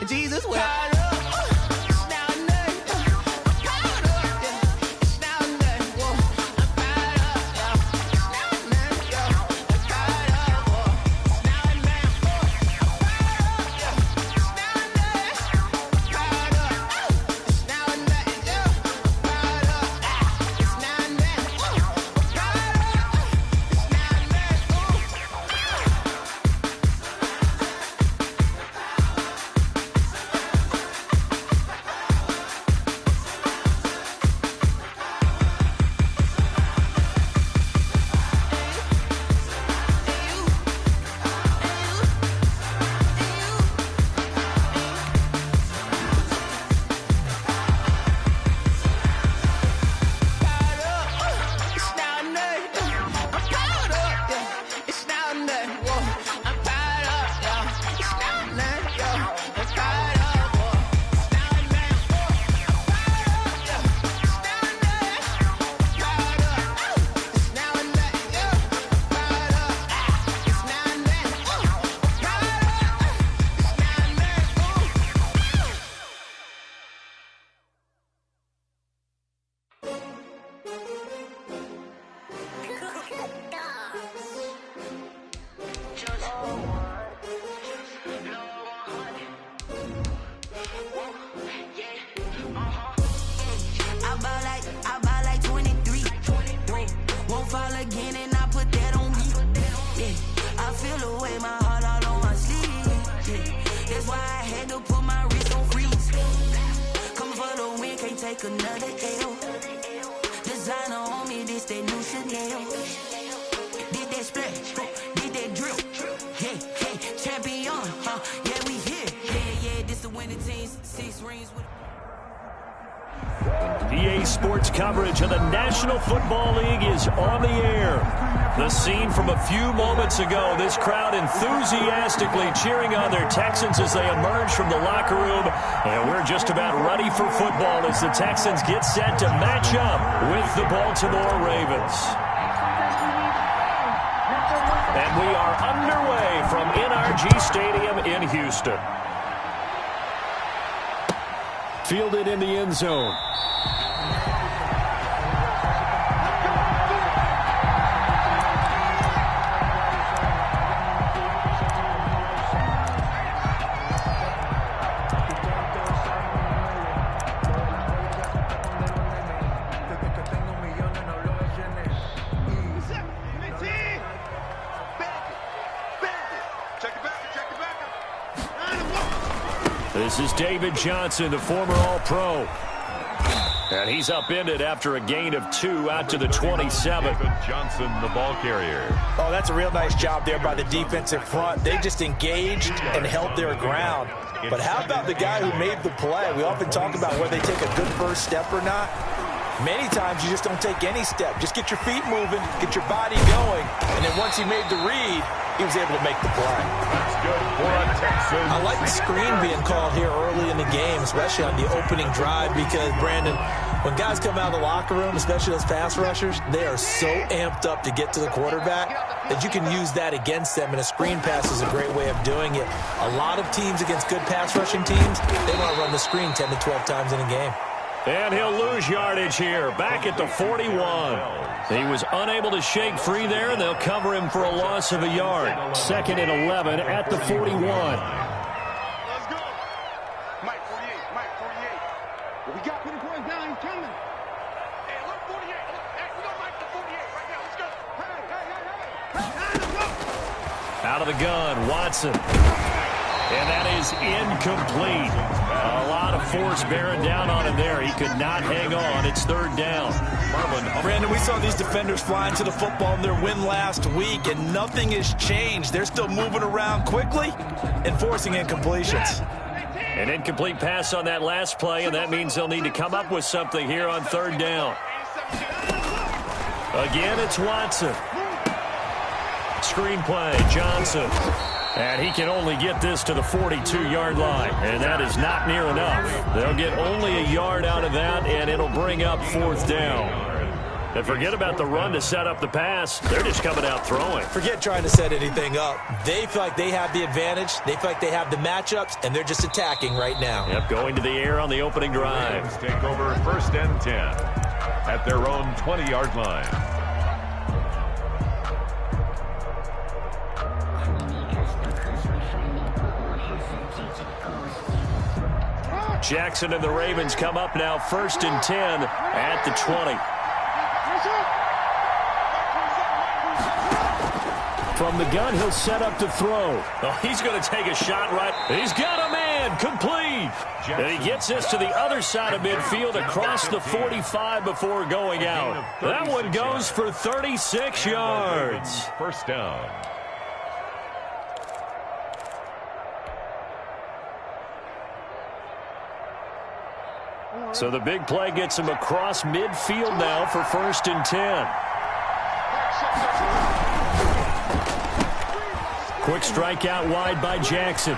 Jesus will. EA Sports coverage of the National Football League is on the air. The scene from a few moments ago, this crowd enthusiastically cheering on their Texans as they emerge from the locker room. And we're just about ready for football as the Texans get set to match up with the Baltimore Ravens. And we are underway from NRG Stadium in Houston. Fielded in the end zone. This is David Johnson, the former All-Pro. And he's upended after a gain of 2 out to the 27. Johnson, the ball carrier. Oh, that's a real nice job there by the defensive front. They just engaged and held their ground. But how about the guy who made the play? We often talk about whether they take a good first step or not. Many times you just don't take any step. Just get your feet moving, get your body going, and then once he made the read, he was able to make the play. That's good for a Texan. I like the screen being called here early in the game, especially on the opening drive, because, Brandon, when guys come out of the locker room, especially those pass rushers, they are so amped up to get to the quarterback that you can use that against them, and a screen pass is a great way of doing it. A lot of teams against good pass rushing teams, they want to run the screen 10 to 12 times in a game. And he'll lose yardage here, back at the 41. He was unable to shake free there, and they'll cover him for a loss of a yard. 2nd and 11 at the 41. Let's go. Mike, 48. Mike, 48. We got Peter Boy's down. He's coming. Hey, look, 48. Hey, we got Mike to 48 right now. Let's go. Hey, let's go. Out of the gun, Watson. And that is incomplete. A lot of force bearing down on him there. He could not hang on. It's 3rd down. Brandon, we saw these defenders flying to the football in their win last week, and nothing has changed. They're still moving around quickly and forcing incompletions. An incomplete pass on that last play, and that means they'll need to come up with something here on 3rd down. Again, it's Watson. Screen play, Johnson. And he can only get this to the 42-yard line, and that is not near enough. They'll get only a yard out of that, and it'll bring up 4th down. And forget about the run to set up the pass. They're just coming out throwing. Forget trying to set anything up. They feel like they have the advantage. They feel like they have the matchups, and they're just attacking right now. Yep, going to the air on the opening drive. Rams take over 1st and 10 at their own 20-yard line. Jackson and the Ravens come up now 1st and 10 at the 20. From the gun, he'll set up to throw. Oh, he's going to take a shot right. He's got a man, complete. And he gets this to the other side of midfield across the 45 before going out. That one goes for 36 yards. 1st down. So the big play gets him across midfield now for 1st and 10. Quick strike out wide by Jackson.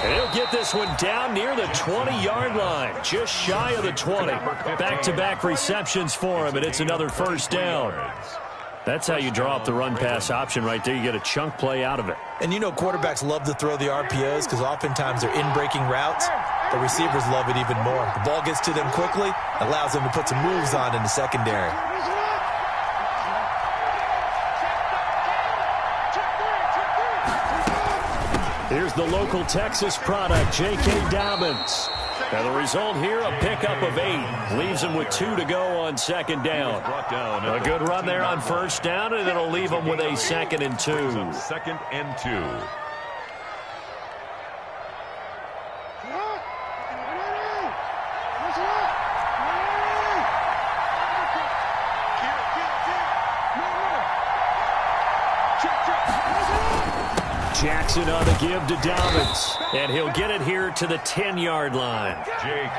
And he'll get this one down near the 20-yard line, just shy of the 20. Back-to-back receptions for him, and it's another 1st down. That's how you draw up the run-pass option right there. You get a chunk play out of it. And you know quarterbacks love to throw the RPOs because oftentimes they're in-breaking routes. The receivers love it even more. The ball gets to them quickly, allows them to put some moves on in the secondary. Here's the local Texas product, J.K. Dobbins. And the result here, a pickup of 8. Leaves him with 2 to go on 2nd down. A good run there on 1st down, and it'll leave him with a 2nd and 2. 2nd and 2. Jackson on the give to Dobbins. And he'll get it here to the 10-yard line.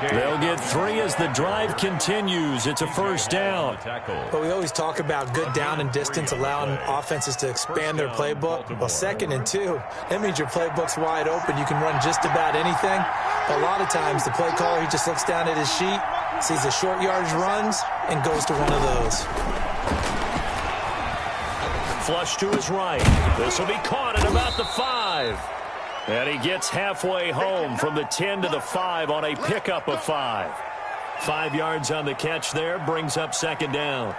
They'll get 3 as the drive continues. It's a 1st down. But we always talk about good down and distance, allowing offenses to expand their playbook. Well, 2nd and 2, that means your playbook's wide open. You can run just about anything. But a lot of times, the play caller, he just looks down at his sheet, sees the short yardage runs, and goes to one of those. Flush to his right. This will be caught at about the 5. And he gets halfway home from the 10 to the 5 on a pickup of 5. 5 yards on the catch there, brings up 2nd down.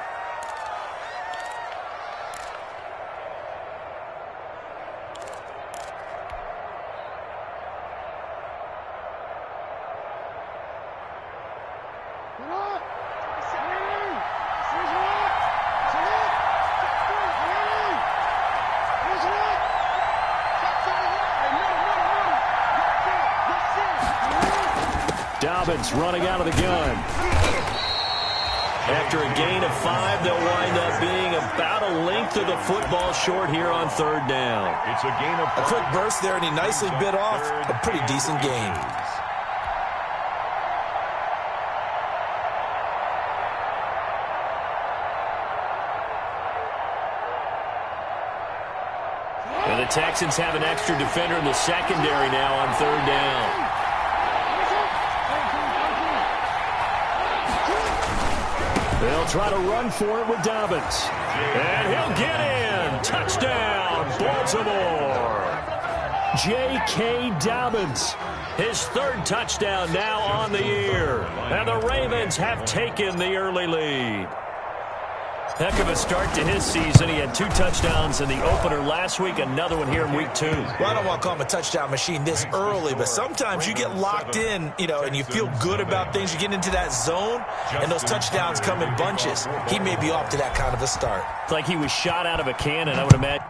Dobbins running out of the gun. After a gain of 5, they'll wind up being about a length of the football short here on 3rd down. It's a gain of 5. A quick burst there, and he nicely bit off a pretty decent gain. And the Texans have an extra defender in the secondary now on 3rd down. They'll try to run for it with Dobbins. And he'll get in. Touchdown, Baltimore. J.K. Dobbins. His 3rd touchdown now on the year. And the Ravens have taken the early lead. Heck of a start to his season. He had 2 touchdowns in the opener last week, another one here in week 2. Well, I don't want to call him a touchdown machine this early, but sometimes you get locked in, and you feel good about things. You get into that zone, and those touchdowns come in bunches. He may be off to that kind of a start. It's like he was shot out of a cannon, I would imagine.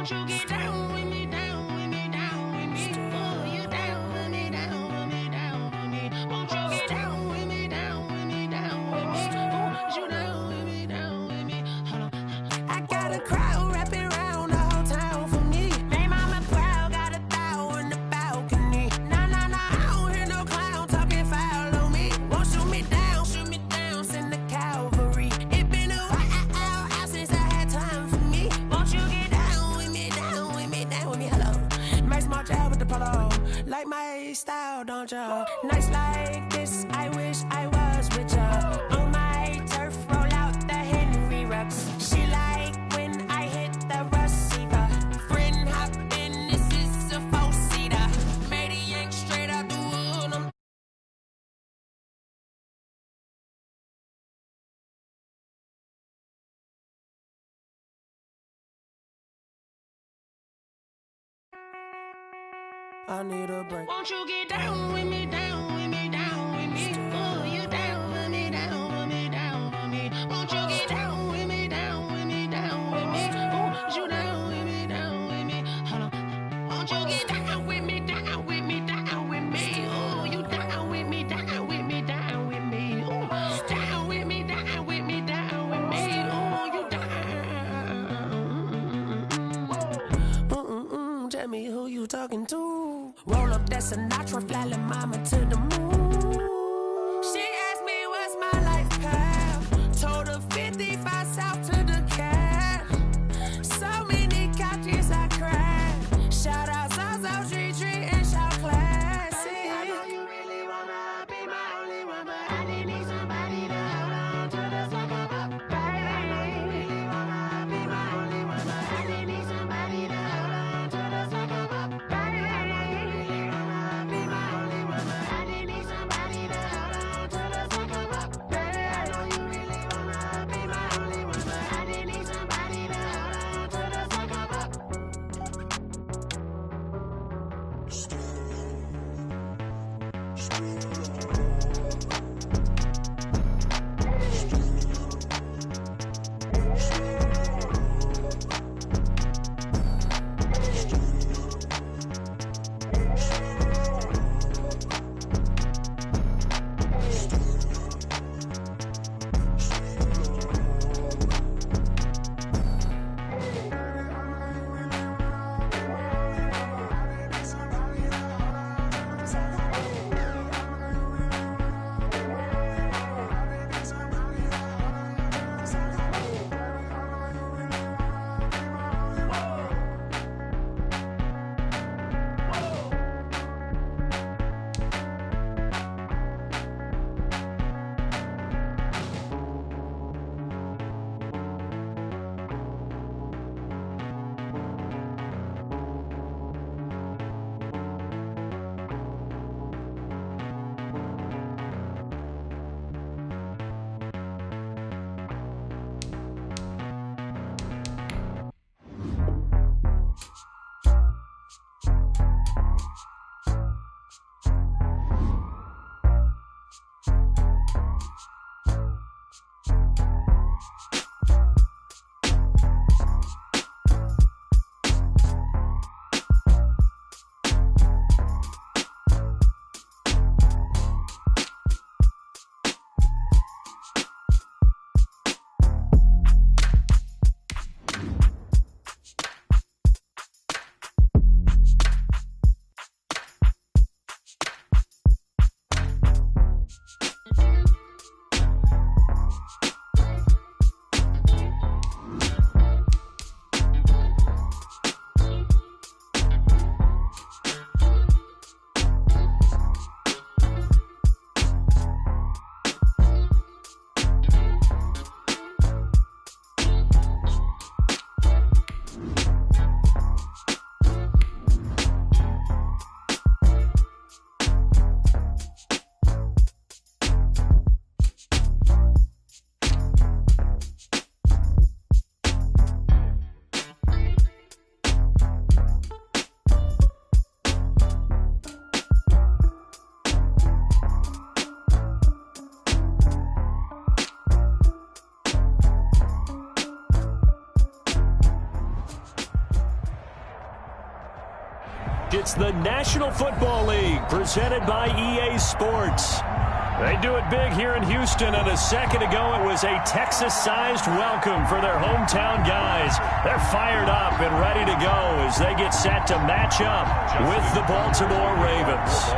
You get down with me, down with me, down with me. Oh, you down with me, down with me, down with me. Won't you get down with me, down with me, down with me? Oh, you down with me, down with me. Hold on. I got a crowd wrapping around the whole town for me. like my style, don't ya? Nights like this, I wish I was with ya. On my turf, roll out the Henry Rux. She like when I hit the receiver. Friend hop in, this is a four-seater. Made a yank straight out the wood. I need a break. Won't you get down with me, down with me, down with me? Oh, you down with me, down with me, down with me. Won't you get down with me, down with me, down with me? Oh, you down with me, down with me? Hold on. Won't you get down with me, down with me, down with me? Oh, you down with me, down with me, down with me? Oh, down with me, down with me, down with me? Oh, you down. Tell me who you talking to. Roll up that Sinatra, fly mama to the moon. She asked me what's my life path. Told her 55 south to the cat. So many couches I cried. Shout out Zazo, Tree, and shout classic. I know you really wanna be my only one, but I didn't need somebody to hold on to the sucker up, baby. I know you really wanna be my only one, but I didn't need somebody to hold on to the sucker up, baby. It's the National Football League presented by EA Sports. They do it big here in Houston, and a second ago it was a Texas-sized welcome for their hometown guys. They're fired up and ready to go as they get set to match up with the Baltimore Ravens.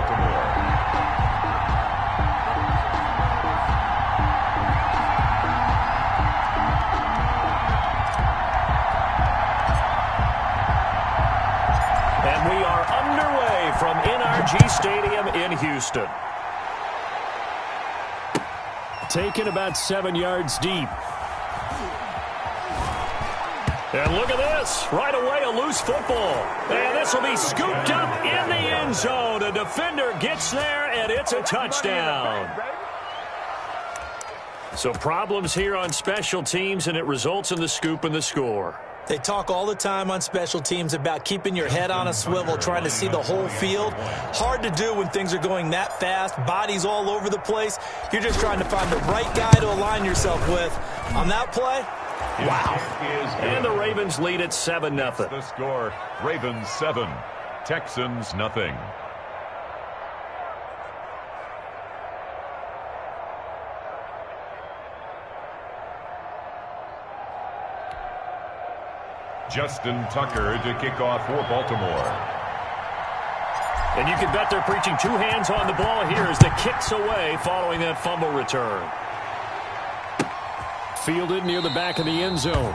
And we are underway from NRG Stadium in Houston. Taken about 7 yards deep. And look at this. Right away, a loose football. And this will be scooped up in the end zone. A defender gets there, and it's a touchdown. So problems here on special teams, and it results in the scoop and the score. They talk all the time on special teams about keeping your head on a swivel, trying to see the whole field. Hard to do when things are going that fast, bodies all over the place. You're just trying to find the right guy to align yourself with. On that play, wow. And the Ravens lead at 7-0. The score, Ravens 7, Texans nothing. Justin Tucker to kick off for Baltimore. And you can bet they're preaching 2 hands on the ball here as the kick's away following that fumble return. Fielded near the back of the end zone.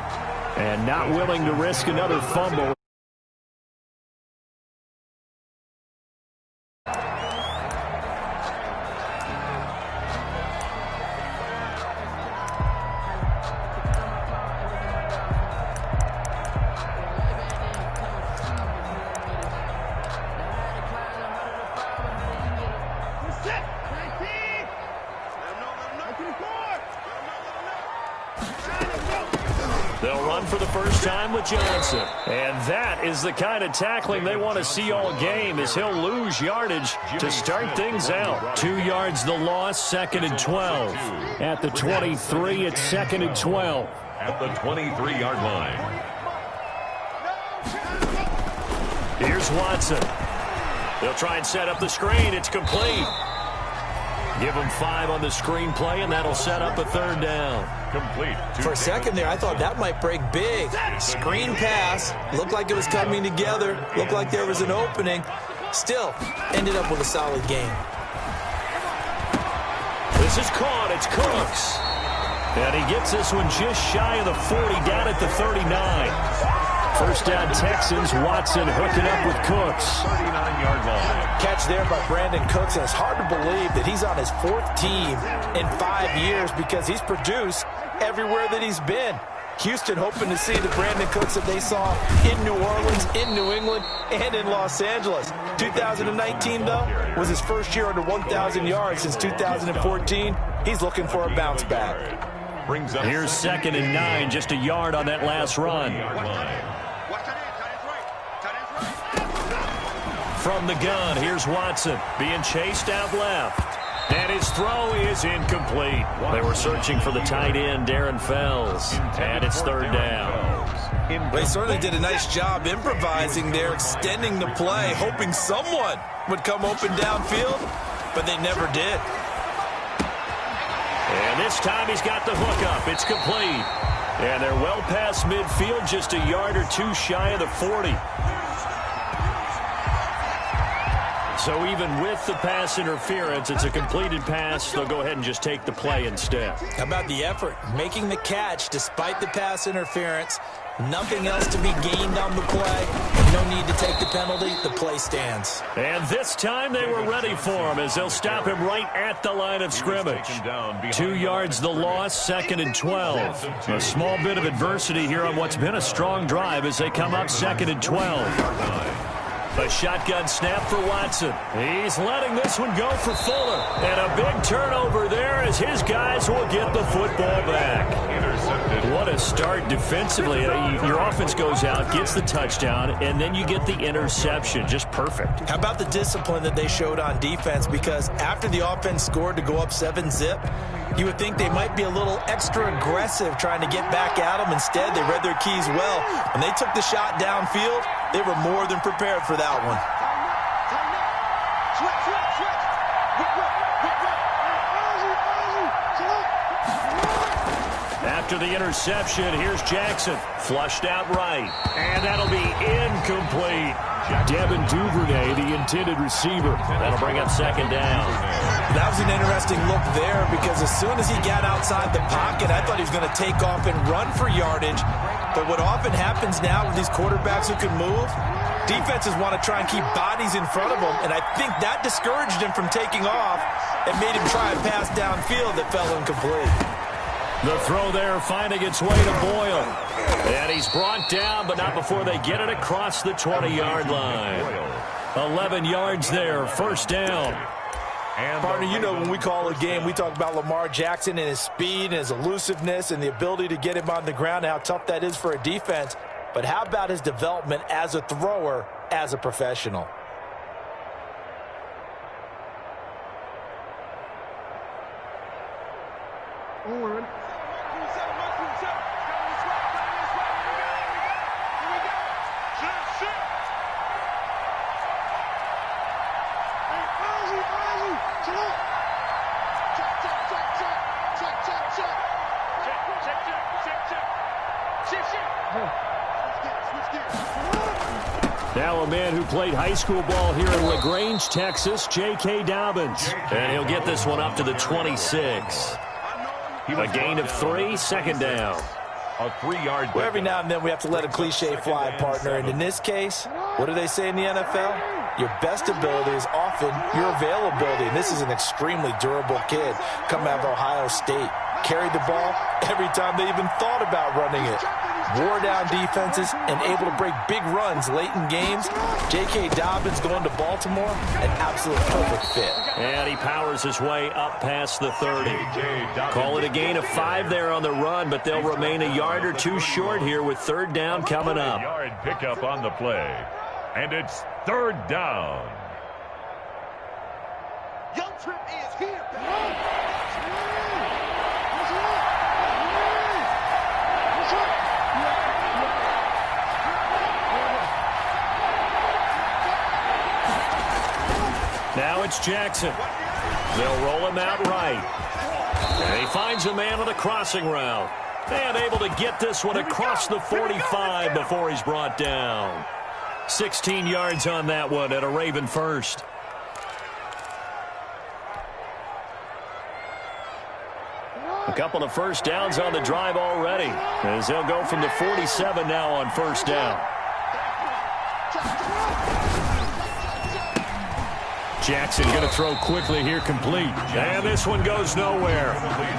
And not willing to risk another fumble. They'll run for the first time with Johnson. And that is the kind of tackling they want to see all game, as he'll lose yardage to start things out. 2 yards the loss, 2nd and 12. At the 23, it's 2nd and 12. At the 23-yard line. Here's Watson. They'll try and set up the screen. It's complete. Give him 5 on the screen play, and that'll set up a 3rd down. Complete. For a second there, I thought that might break big. Screen pass. Looked like it was coming together. Looked like there was an opening. Still, ended up with a solid game. This is caught. It's Cooks. And he gets this one just shy of the 40, down at the 39. First down Texans. Watson hooking up with Cooks. 39-yard line. Catch there by Brandon Cooks, and it's hard to believe that he's on his 4th team in 5 years because he's produced everywhere that he's been. Houston hoping to see the Brandon Cooks that they saw in New Orleans, in New England, and in Los Angeles. 2019, though, was his first year under 1,000 yards since 2014. He's looking for a bounce back. Here's 2nd and 9, just a yard on that last run. From the gun, here's Watson being chased out left. And his throw is incomplete. They were searching for the tight end, Darren Fells. And it's 3rd down. They certainly did a nice job improvising there, extending the play, hoping someone would come open downfield, but they never did. And this time he's got the hook up. It's complete. And they're well past midfield, just a yard or 2 shy of the 40. So even with the pass interference, it's a completed pass. They'll go ahead and just take the play instead. How about the effort? Making the catch despite the pass interference. Nothing else to be gained on the play. No need to take the penalty. The play stands. And this time they were ready for him as they'll stop him right at the line of scrimmage. 2 yards the loss, 2nd and 12. A small bit of adversity here on what's been a strong drive as they come up 2nd and 12. A shotgun snap for Watson. He's letting this one go for Fuller. And a big turnover there as his guys will get the football back. Intercepted. What a start defensively. Your offense goes out, gets the touchdown, and then you get the interception. Just perfect. How about the discipline that they showed on defense? Because after the offense scored to go up 7-zip, you would think they might be a little extra aggressive trying to get back at them. Instead, they read their keys well. When they took the shot downfield, they were more than prepared for that one. After the interception, here's Jackson. Flushed out right. And that'll be incomplete. Devin Duvernay, the intended receiver. That'll bring up 2nd down. That was an interesting look there because as soon as he got outside the pocket, I thought he was going to take off and run for yardage. But what often happens now with these quarterbacks who can move, Defenses want to try and keep bodies in front of them, and I think that discouraged him from taking off and made him try a pass downfield that fell incomplete. The throw there finding its way to Boyle. And he's brought down, but not before they get it across the 20-yard line. 11 yards there, first down. Partner, you know when we call a game, we talk about Lamar Jackson and his speed and his elusiveness and the ability to get him on the ground and how tough that is for a defense. But how about his development as a thrower, as a professional? Now a man who played high school ball here in LaGrange, Texas, J.K. Dobbins. And he'll get this one up to the 26. A gain of 3, second down. A 3-yard. Well, every now and then we have to let a cliche fly, partner. And in this case, what do they say in the NFL? Your best ability is often your availability. And this is an extremely durable kid coming out of Ohio State. Carried the ball every time they even thought about running it. Wore down defenses and able to break big runs late in games. J.K. Dobbins going to Baltimore, an absolute perfect fit. And he powers his way up past the 30. Call it a gain of 5 there on the run, but they'll remain a yard or 2 short here with third down coming up. Yard pickup on the play. And it's third down. Young Trip is here. Now it's Jackson. They'll roll him out right. And he finds a man on the crossing route. And able to get this one across the 45 before he's brought down. 16 yards on that one at a Raven first. A couple of first downs on the drive already, as they'll go from the 47 now on first down. Jackson going to throw quickly here, complete. And this one goes nowhere.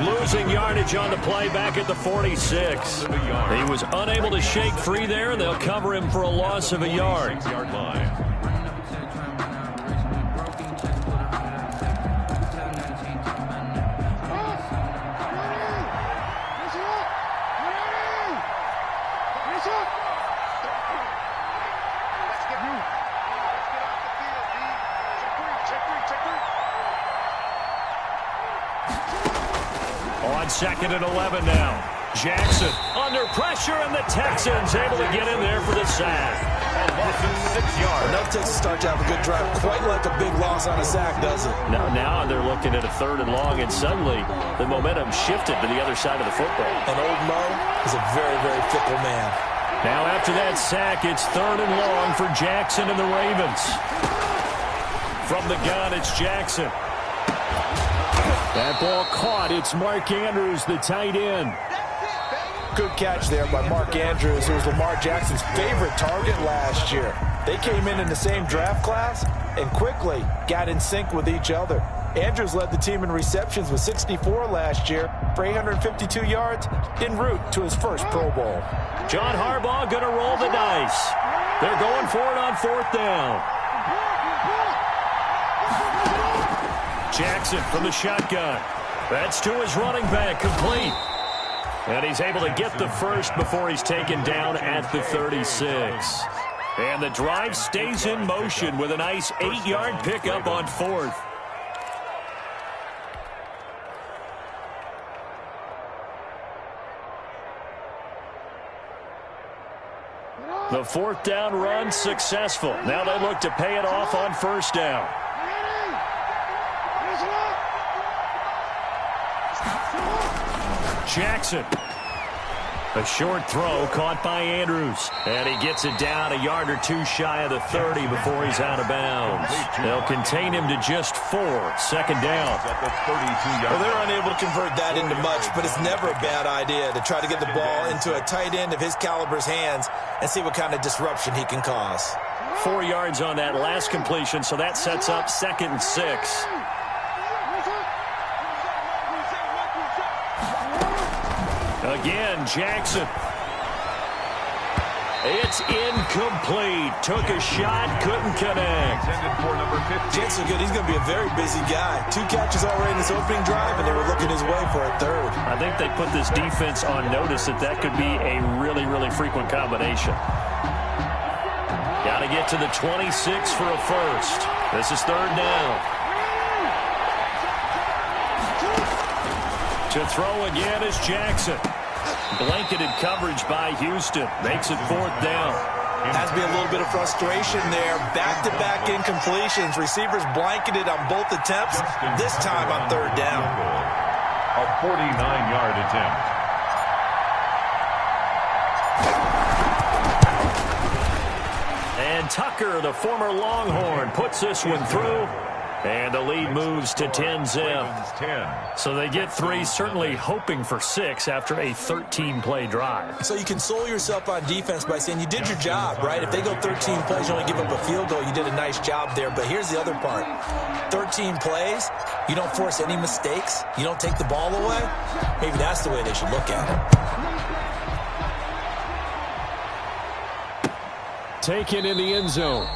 Losing yardage on the play back at the 46. He was unable to shake free there, and they'll cover him for a loss of a yard. Second and 11 now. Jackson under pressure, and the Texans able to get in there for the sack. And loss of 6 yards. Enough takes to start to have a good drive. Quite like a big loss on a sack, does it? Now they're looking at a third and long, and suddenly the momentum shifted to the other side of the football. And old Mo is a very, very fickle man. Now after that sack, it's third and long for Jackson and the Ravens. From the gun, it's Jackson. That ball caught. It's Mark Andrews, the tight end. Good catch there by Mark Andrews, who was Lamar Jackson's favorite target last year. They came in the same draft class and quickly got in sync with each other. Andrews led the team in receptions with 64 last year for 852 yards en route to his first Pro Bowl. John Harbaugh going to roll the dice. They're going for it on fourth down. Jackson from the shotgun. That's to his running back, complete. And he's able to get the first before he's taken down at the 36. And the drive stays in motion with a nice 8-yard pickup on fourth. The fourth down run successful. Now they look to pay it off on first down. Jackson. A short throw caught by Andrews. And he gets it down a yard or 2 shy of the 30 before he's out of bounds. They'll contain him to just 4. Second down. Well, they're unable to convert that into much, but it's never a bad idea to try to get the ball into a tight end of his caliber's hands and see what kind of disruption he can cause. 4 yards on that last completion, so that sets up 2nd and 6. Again, Jackson. It's incomplete. Took a shot, couldn't connect. Jackson's good. He's going to be a very busy guy. 2 catches already in this opening drive, and they were looking his way for a 3rd. I think they put this defense on notice that could be a really, really frequent combination. Got to get to the 26 for a first. This is 3rd down. To throw again is Jackson. Blanketed coverage by Houston. Makes it 4th down. Has to be a little bit of frustration there. Back-to-back incompletions. Receivers blanketed on both attempts. This time on 3rd down. A 49-yard attempt. And Tucker, the former Longhorn, puts this one through. And the lead moves to 10-zip. So they get 3, certainly hoping for 6 after a 13-play drive. So you console yourself on defense by saying you did your job, right? If they go 13 plays, you only give up a field goal, you did a nice job there. But here's the other part. 13 plays, you don't force any mistakes, you don't take the ball away. Maybe that's the way they should look at it. Taken in the end zone.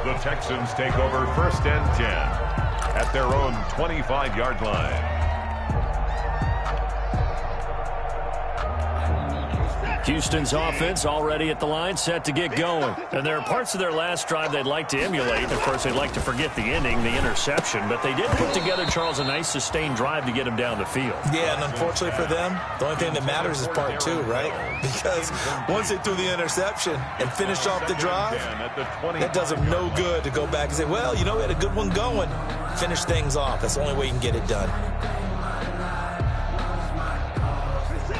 The Texans take over 1st and 10 at their own 25-yard line. Houston's offense already at the line, set to get going. And there are parts of their last drive they'd like to emulate. Of course, they'd like to forget the ending, the interception. But they did put together, Charles, a nice sustained drive to get them down the field. Yeah, and unfortunately for them, the only thing that matters is part 2, right? Because once they threw the interception and finished off the drive, that does them no good to go back and say, well, you know, we had a good one going. Finish things off. That's the only way you can get it done.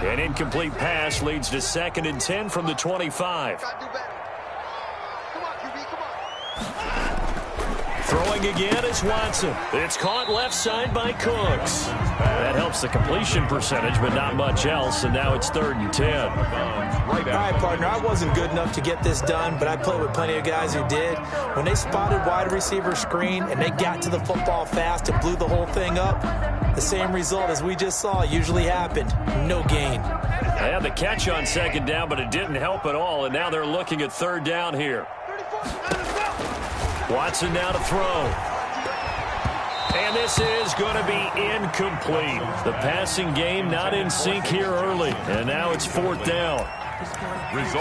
An incomplete pass leads to 2nd and 10 from the 25. Throwing again is Watson. It's caught left side by Cooks. That helps the completion percentage, but not much else, and now it's 3rd and 10. All right, partner, I wasn't good enough to get this done, but I played with plenty of guys who did. When they spotted wide receiver screen and they got to the football fast and blew the whole thing up, the same result as we just saw usually happened. No gain. They had the catch on 2nd down, but it didn't help at all, and now they're looking at 3rd down here. Watson now to throw. And this is going to be incomplete. The passing game not in sync here early, and now it's 4th down.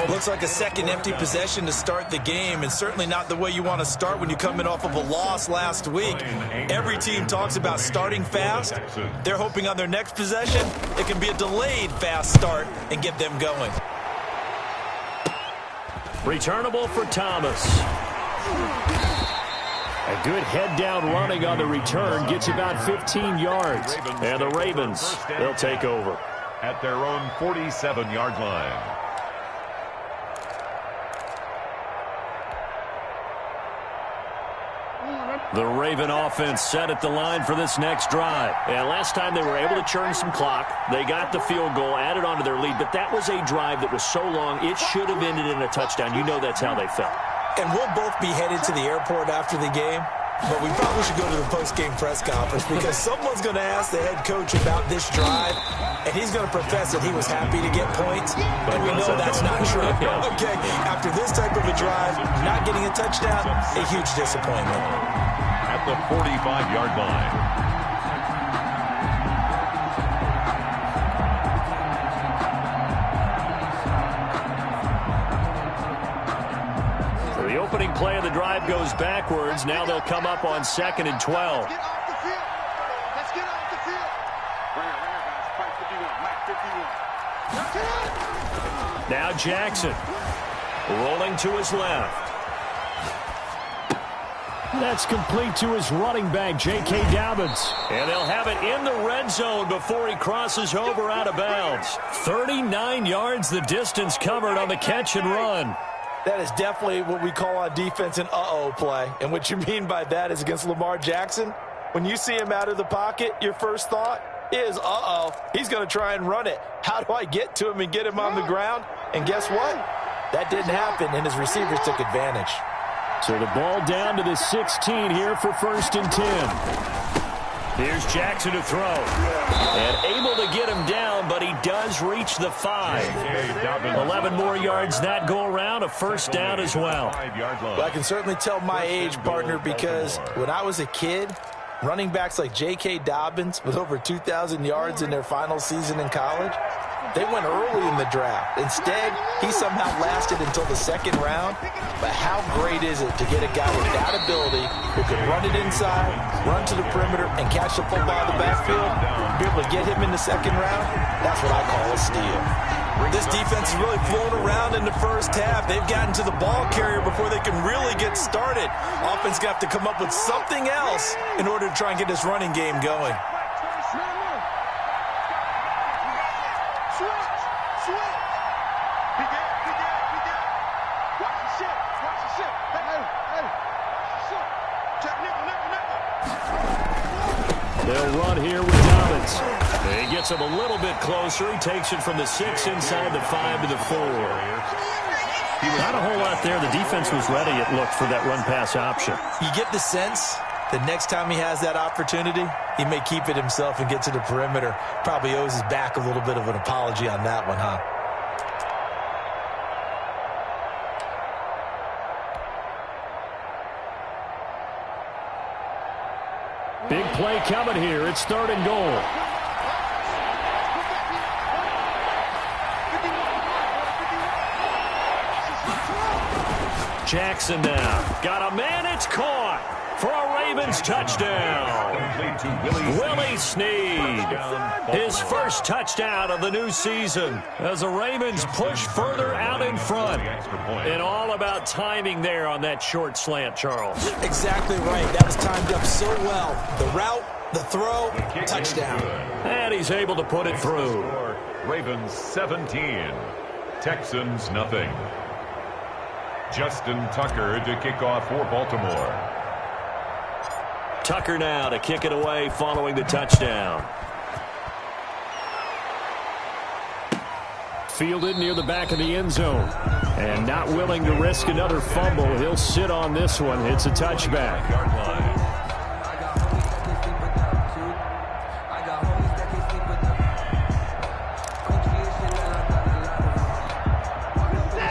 Looks like a second empty possession to start the game, and certainly not the way you want to start when you're coming off of a loss last week. Every team talks about starting fast. They're hoping on their next possession it can be a delayed fast start and get them going. Returnable for Thomas. A good head-down running on the return gets about 15 yards. And the Ravens, they'll take over. At their own 47-yard line. The Raven offense set at the line for this next drive. And last time they were able to churn some clock. They got the field goal, added on to their lead. But that was a drive that was so long, it should have ended in a touchdown. You know that's how they felt. And we'll both be headed to the airport after the game. But we probably should go to the post-game press conference because someone's going to ask the head coach about this drive, and he's going to profess that he was happy to get points, and we know that's not true. Okay, after this type of a drive, not getting a touchdown, a huge disappointment. At the 45-yard line. The opening play of the drive goes backwards. Now they'll come up on 2nd and 12. Let's get off the field. Let's get off the field. Right here, guys. Fight 51. Mac 51. Now Jackson rolling to his left. That's complete to his running back, J.K. Dobbins. And they'll have it in the red zone before he crosses over out of bounds. 39 yards the distance covered on the catch and run. That is definitely what we call on defense an uh-oh play. And what you mean by that is against Lamar Jackson, when you see him out of the pocket, your first thought is, uh-oh, he's going to try and run it. How do I get to him and get him on the ground? And guess what? That didn't happen, and his receivers took advantage. So the ball down to the 16 here for 1st and 10. Here's Jackson to throw. And able to get him down, but he does reach the 5. 11 more yards that go around, a 1st down as well. Well, I can certainly tell my age, partner, because when I was a kid, running backs like J.K. Dobbins with over 2,000 yards in their final season in college, they went early in the draft. Instead, he somehow lasted until the 2nd round. But how great is it to get a guy with that ability who can run it inside, run to the perimeter, and catch the football in the backfield? Be able to get him in the 2nd round? That's what I call a steal. This defense is really flown around in the first half. They've gotten to the ball carrier before they can really get started. Offense going to have to come up with something else in order to try and get this running game going. They'll run here with Dobbins. He gets him a little bit closer. He takes it from the 6 inside the 5 to the 4. Not a whole lot there. The defense was ready, it looked, for that run-pass option. You get the sense that next time he has that opportunity, he may keep it himself and get to the perimeter. Probably owes his back a little bit of an apology on that one, huh? Big play coming here. It's 3rd and goal. Jackson now. Got a man. It's caught for a Ravens touchdown. Willie Snead. His 1st touchdown of the new season as the Ravens push further out in front. And all about timing there on that short slant, Charles. Exactly right. That was timed up so well. The route, the throw, touchdown. And he's able to put it through. Ravens 17, Texans nothing. Justin Tucker to kick off for Baltimore. Tucker now to kick it away following the touchdown. Fielded near the back of the end zone. And not willing to risk another fumble. He'll sit on this one. It's a touchback.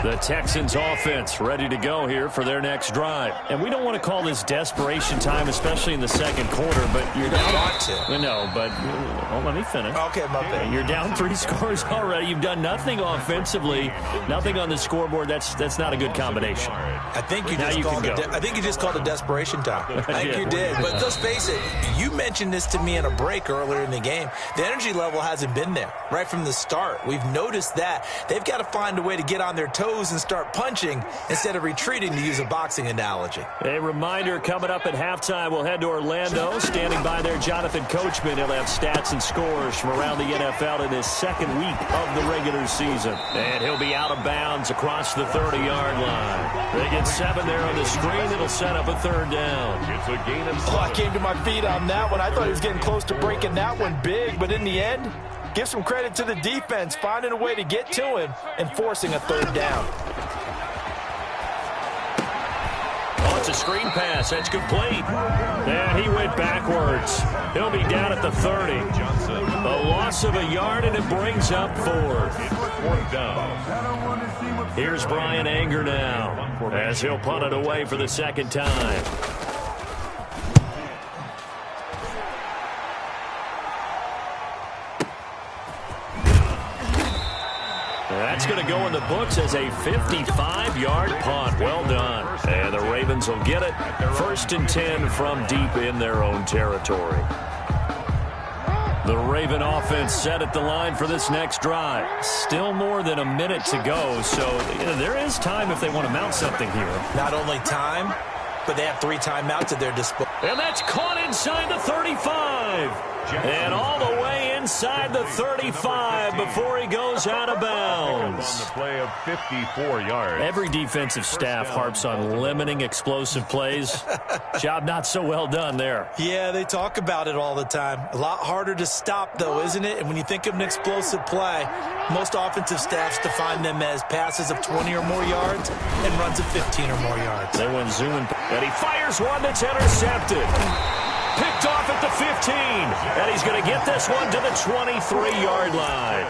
The Texans offense ready to go here for their next drive. And we don't want to call this desperation time, especially in the 2nd quarter, but you're down. Want to. No, but let me finish. Okay, my bad. You're down 3 scores already. You've done nothing offensively, nothing on the scoreboard. That's not a good combination. I think you just called it desperation time. I think you did. But let's face it, you mentioned this to me in a break earlier in the game. The energy level hasn't been there right from the start. We've noticed that. They've got to find a way to get on their toes and start punching instead of retreating, to use a boxing analogy. A reminder, coming up at halftime, we'll head to Orlando. Standing by there, Jonathan Coachman. He'll have stats and scores from around the NFL in his 2nd week of the regular season. And he'll be out of bounds across the 30-yard line. They get 7 there on the screen. It'll set up a 3rd down. It's a gain of 7. I came to my feet on that one. I thought he was getting close to breaking that one big, but in the end, give some credit to the defense, finding a way to get to him and forcing a 3rd down. Oh, it's a screen pass. That's complete. And he went backwards. He'll be down at the 30. A loss of a yard, and it brings up 4th. 4th down. Here's Brian Anger now as he'll punt it away for the 2nd time. That's going to go in the books as a 55-yard punt. Well done. And the Ravens will get it. 1st and 10 from deep in their own territory. The Raven offense set at the line for this next drive. Still more than a minute to go, so there is time if they want to mount something here. Not only time, but they have 3 timeouts at their disposal. And that's caught inside the 35. And all the way inside the 35 before he goes out of bounds. On the play of 54 yards. Every defensive staff harps on limiting explosive plays. Job not so well done there. Yeah, they talk about it all the time. A lot harder to stop, though, isn't it? And when you think of an explosive play, most offensive staffs define them as passes of 20 or more yards and runs of 15 or more yards. They went zooming, and he fires one that's intercepted. Picked off at the 15, and he's going to get this one to the 23-yard line.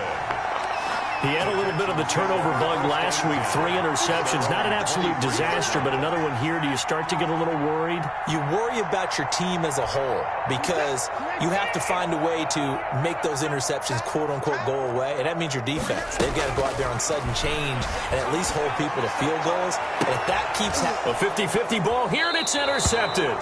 He had a little bit of the turnover bug last week, 3 interceptions. Not an absolute disaster, but another one here. Do you start to get a little worried? You worry about your team as a whole because you have to find a way to make those interceptions, quote-unquote, go away, and that means your defense. They've got to go out there on sudden change and at least hold people to field goals. And if that keeps happening... A 50-50 ball here, and it's intercepted.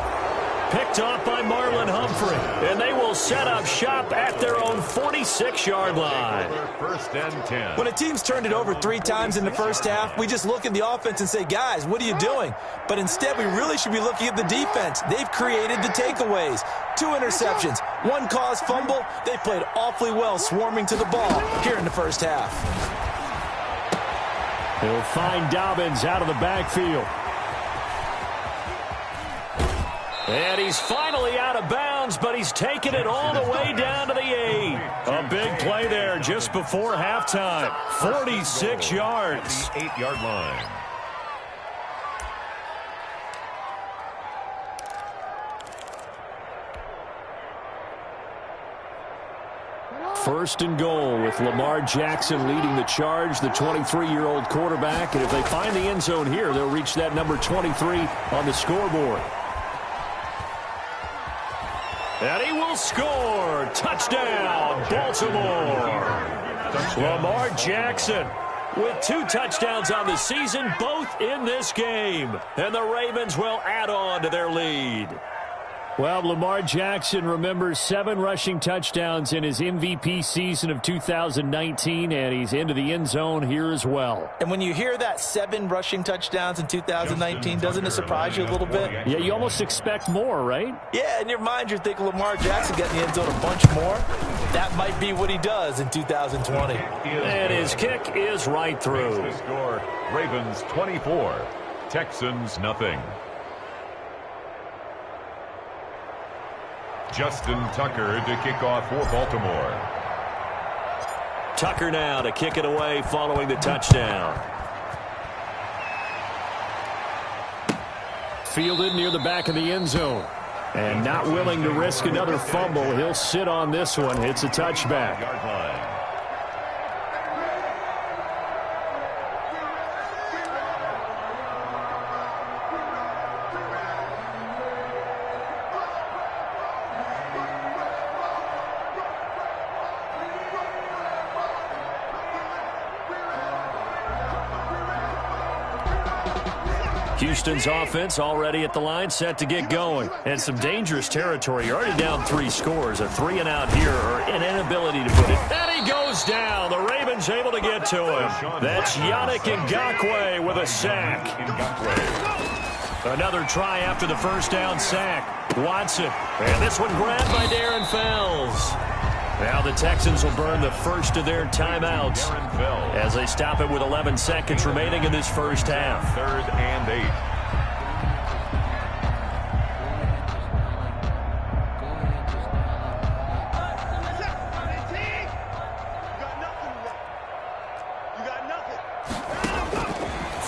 Picked off by Marlon Humphrey, and they will set up shop at their own 46-yard line. First and 10. When a team's turned it over 3 times in the first half, we just look at the offense and say, guys, what are you doing? But instead, we really should be looking at the defense. They've created the takeaways. 2 interceptions, 1 caused fumble. They played awfully well swarming to the ball here in the first half. He'll find Dobbins out of the backfield. And he's finally out of bounds, but he's taken it all the way down to the 8. A big play there just before halftime. 46 yards. The 8-yard line. First and goal with Lamar Jackson leading the charge, the 23-year-old quarterback. And if they find the end zone here, they'll reach that number 23 on the scoreboard. And he will score. Touchdown, Baltimore. Lamar Jackson with 2 touchdowns on the season, both in this game. And the Ravens will add on to their lead. Well, Lamar Jackson remembers 7 rushing touchdowns in his MVP season of 2019, and he's into the end zone here as well. And when you hear that 7 rushing touchdowns in 2019, doesn't it surprise you a little bit? Yeah, you almost expect more, right? Yeah, in your mind, you're thinking Lamar Jackson got in the end zone a bunch more. That might be what he does in 2020. And his kick is right through. The score, Ravens 24, Texans nothing. Justin Tucker to kick off for Baltimore. Tucker now to kick it away following the touchdown. Fielded near the back of the end zone. And not willing to risk another fumble. He'll sit on this one. It's a touchback. Yard line. Houston's offense already at the line, set to get going. And some dangerous territory. You're already down 3 scores. A 3-and-out here, or an inability to put it. And he goes down. The Ravens able to get to him. That's Yannick Ngakoue with a sack. Another try after the first down sack. Watson. And this one grabbed by Darren Fells. Now the Texans will burn the first of their timeouts as they stop it with 11 seconds remaining in this first half. 3rd and 8.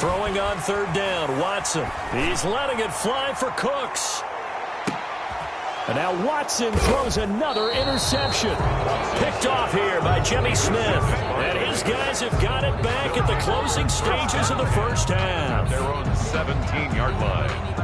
Throwing on 3rd down, Watson. He's letting it fly for Cooks. And now Watson throws another interception. Picked off here by Jimmy Smith. And his guys have got it back at the closing stages of the first half. Their own 17-yard line.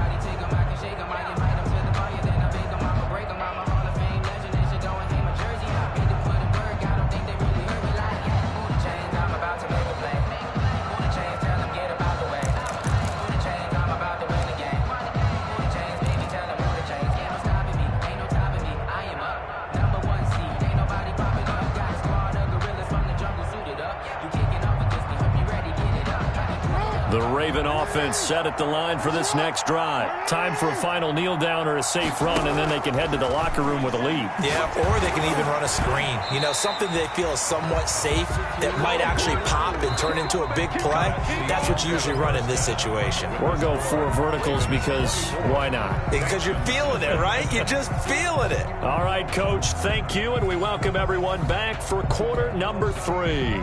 Raven offense set at the line for this next drive. Time for a final kneel down or a safe run, and then they can head to the locker room with a lead. Yeah, or they can even run a screen. You know, something they feel is somewhat safe that might actually pop and turn into a big play. That's what you usually run in this situation. Or go 4 verticals because why not? Because you're feeling it, right? You're just feeling it. All right, Coach, thank you, and we welcome everyone back for quarter number 3.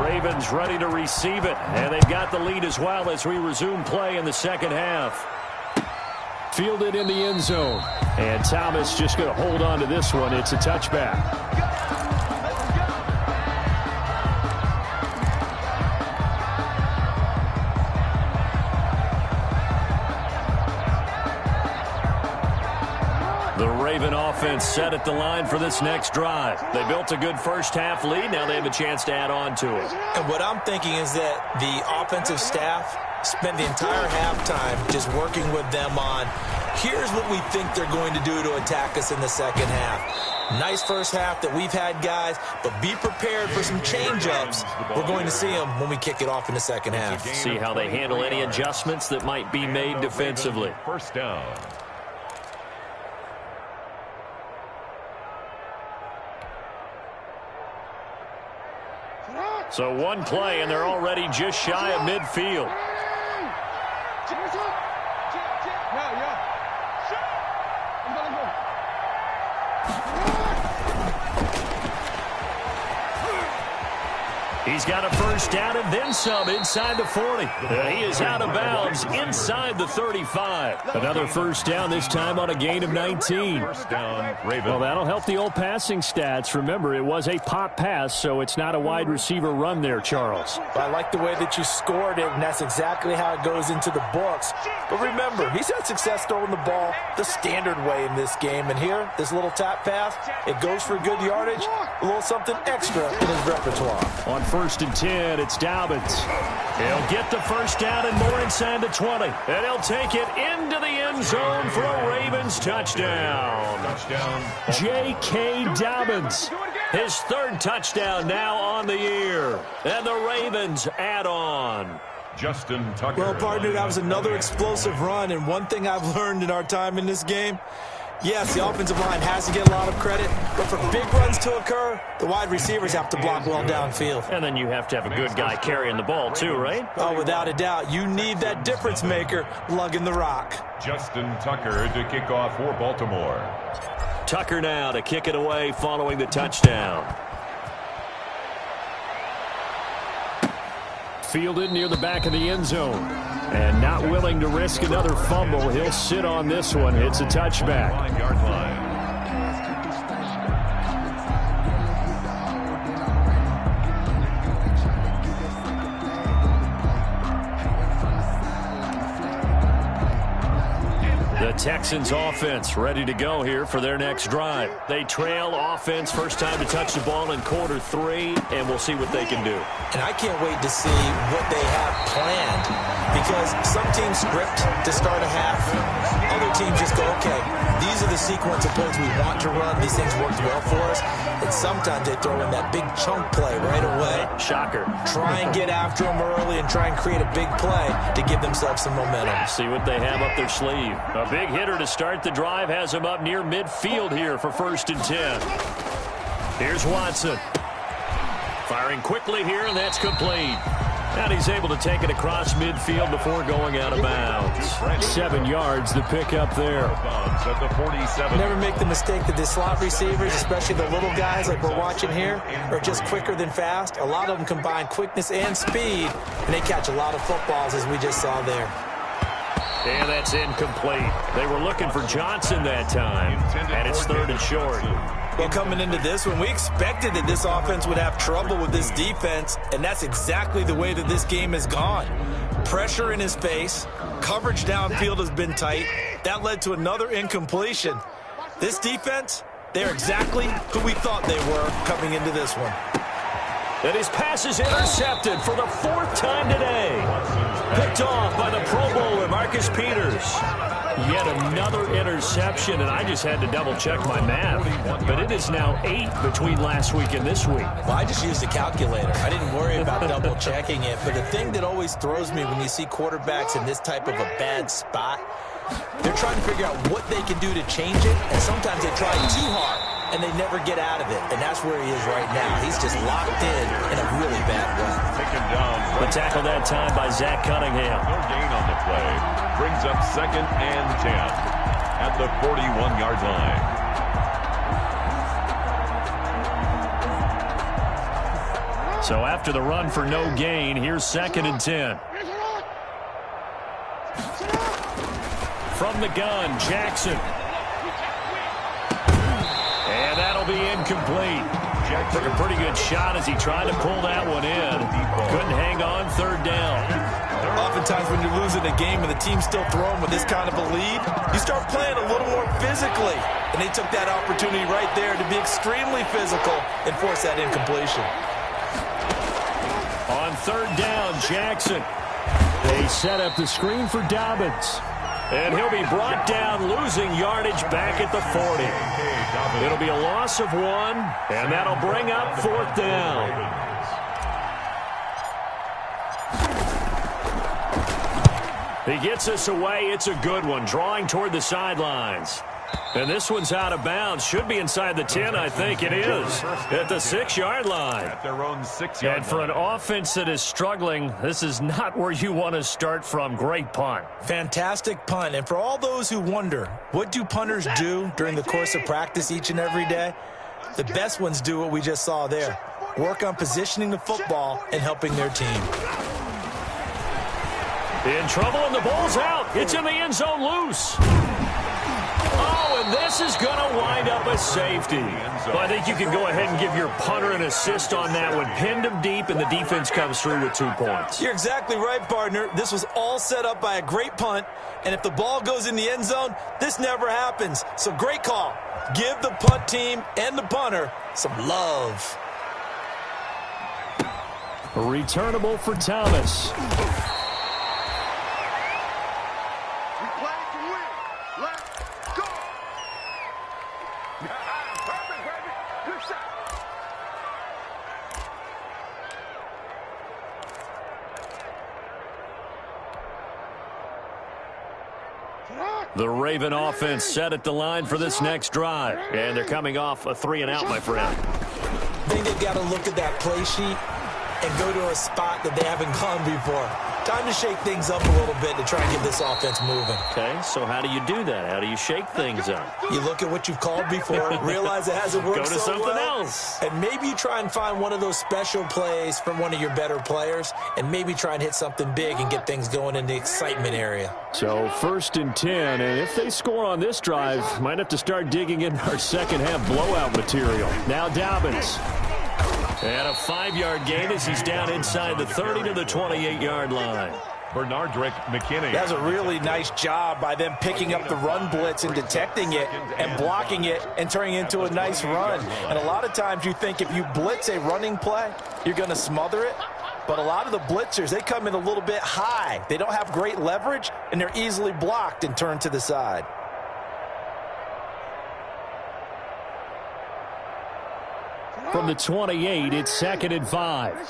Ravens ready to receive it, and they've got the lead as well as we resume play in the second half. Fielded in the end zone, and Thomas just going to hold on to this one. It's a touchback. The Raven offense set at the line for this next drive. They built a good first-half lead. Now they have a chance to add on to it. And what I'm thinking is that the offensive staff spent the entire halftime just working with them on, here's what we think they're going to do to attack us in the second half. Nice first half that we've had, guys, but be prepared for some change-ups. We're going to see them when we kick it off in the second half. See how they handle any adjustments that might be made defensively. First down. So one play, and they're already just shy of midfield. He's got a first down and then some inside the 40. He is out of bounds inside the 35. Another first down, this time on a gain of 19. First down, Ravens. Well, that'll help the old passing stats. Remember, it was a pop pass, so it's not a wide receiver run there, Charles. I like the way that you scored it, and that's exactly how it goes into the books. But remember, he's had success throwing the ball the standard way in this game. And here, this little tap pass, it goes for good yardage, a little something extra in his repertoire. On first and 10, it's Dobbins. He'll get the first down and more inside the 20. And he'll take it into the end zone for a Ravens touchdown. J.K. Dobbins. His 3rd touchdown now on the year. And the Ravens add on. Justin Tucker. Well, partner, that was another explosive run. And one thing I've learned in our time in this game, yes, the offensive line has to get a lot of credit, but for big runs to occur, the wide receivers have to block well downfield. And then you have to have a good guy carrying the ball too, right? Oh, without a doubt. You need that difference maker lugging the rock. Justin Tucker to kick off for Baltimore. Tucker now to kick it away following the touchdown. Fielded near the back of the end zone. And not willing to risk another fumble. He'll sit on this one. It's a touchback. 5-yard line. The Texans offense ready to go here for their next drive. They trail offense, first time to touch the ball in quarter 3, and we'll see what they can do. And I can't wait to see what they have planned, because some teams script to start a half. Other teams just go, okay, these are the sequence of plays we want to run. These things worked well for us. And sometimes they throw in that big chunk play right away. Shocker. Try and get after them early and try and create a big play to give themselves some momentum. See what they have up their sleeve. A big hitter to start the drive has him up near midfield here for first and 10. Here's Watson. Firing quickly here, and that's complete. And he's able to take it across midfield before going out of bounds. 7 yards to pick up there. At the 47. Never make the mistake that the slot receivers, especially the little guys like we're watching here, are just quicker than fast. A lot of them combine quickness and speed, and they catch a lot of footballs, as we just saw there. And that's incomplete. They were looking for Johnson that time, and it's 3rd and short. Well, coming into this one, we expected that this offense would have trouble with this defense, and that's exactly the way that this game has gone. Pressure in his face, coverage downfield has been tight. That led to another incompletion. This defense, they're exactly who we thought they were coming into this one. And his pass is intercepted for the 4th time today. Picked off by the Pro Bowler, Marcus Peters. Yet another interception, and I just had to double-check my math. But it is now 8 between last week and this week. Well, I just used a calculator. I didn't worry about double-checking it. But the thing that always throws me when you see quarterbacks in this type of a bad spot, they're trying to figure out what they can do to change it, and sometimes they try too hard, and they never get out of it. And that's where he is right now. He's just locked in a really bad way. Taken down. The tackle that time by Zach Cunningham. No gain on the play. Brings up 2nd and 10 at the 41-yard line. So after the run for no gain, here's 2nd and 10. From the gun, Jackson. And that'll be incomplete. Jack took a pretty good shot as he tried to pull that one in. Couldn't hang on 3rd down. Oftentimes when you're losing a game and the team's still throwing with this kind of a lead, you start playing a little more physically. And they took that opportunity right there to be extremely physical and force that incompletion. On 3rd down, Jackson. They set up the screen for Dobbins. And he'll be brought down, losing yardage back at the 40. It'll be a loss of 1, and that'll bring up 4th down. He gets us away. It's a good one, drawing toward the sidelines. And this one's out of bounds. Should be inside the 10, I think it is. At the 6-yard line. At their own 6-yard And for an offense that is struggling, this is not where you want to start from. Great punt. Fantastic punt. And for all those who wonder, what do punters do during the course of practice each and every day? The best ones do what we just saw there. Work on positioning the football and helping their team. In trouble, and the ball's out. It's in the end zone loose. Oh, and this is going to wind up a safety. Well, I think you can go ahead and give your punter an assist on that one. Pinned him deep, and the defense comes through with 2 points. You're exactly right, partner. This was all set up by a great punt, and if the ball goes in the end zone, this never happens. So great call. Give the punt team and the punter some love. Returnable for Thomas. The Raven offense set at the line for this next drive. And they're coming off a 3-and-out, my friend. I think they've got to look at that play sheet and go to a spot that they haven't gone before. Time to shake things up a little bit to try and get this offense moving. Okay, so how do you do that? How do you shake things up? You look at what you've called before, realize it hasn't worked Go to so something well, else. and maybe you try and find one of those special plays from one of your better players, and maybe try and hit something big and get things going in the excitement area. So 1st and 10, and if they score on this drive, might have to start digging in our second-half blowout material. Now Dobbins. And a 5-yard gain as he's down inside the 30 to the 28-yard line. Bernardrick McKinney. That's a really nice job by them picking up the run blitz and detecting it and blocking it and turning it into a nice run. And a lot of times you think if you blitz a running play, you're going to smother it. But a lot of the blitzers, they come in a little bit high. They don't have great leverage, and they're easily blocked and turned to the side. From the 28, it's 2nd and 5.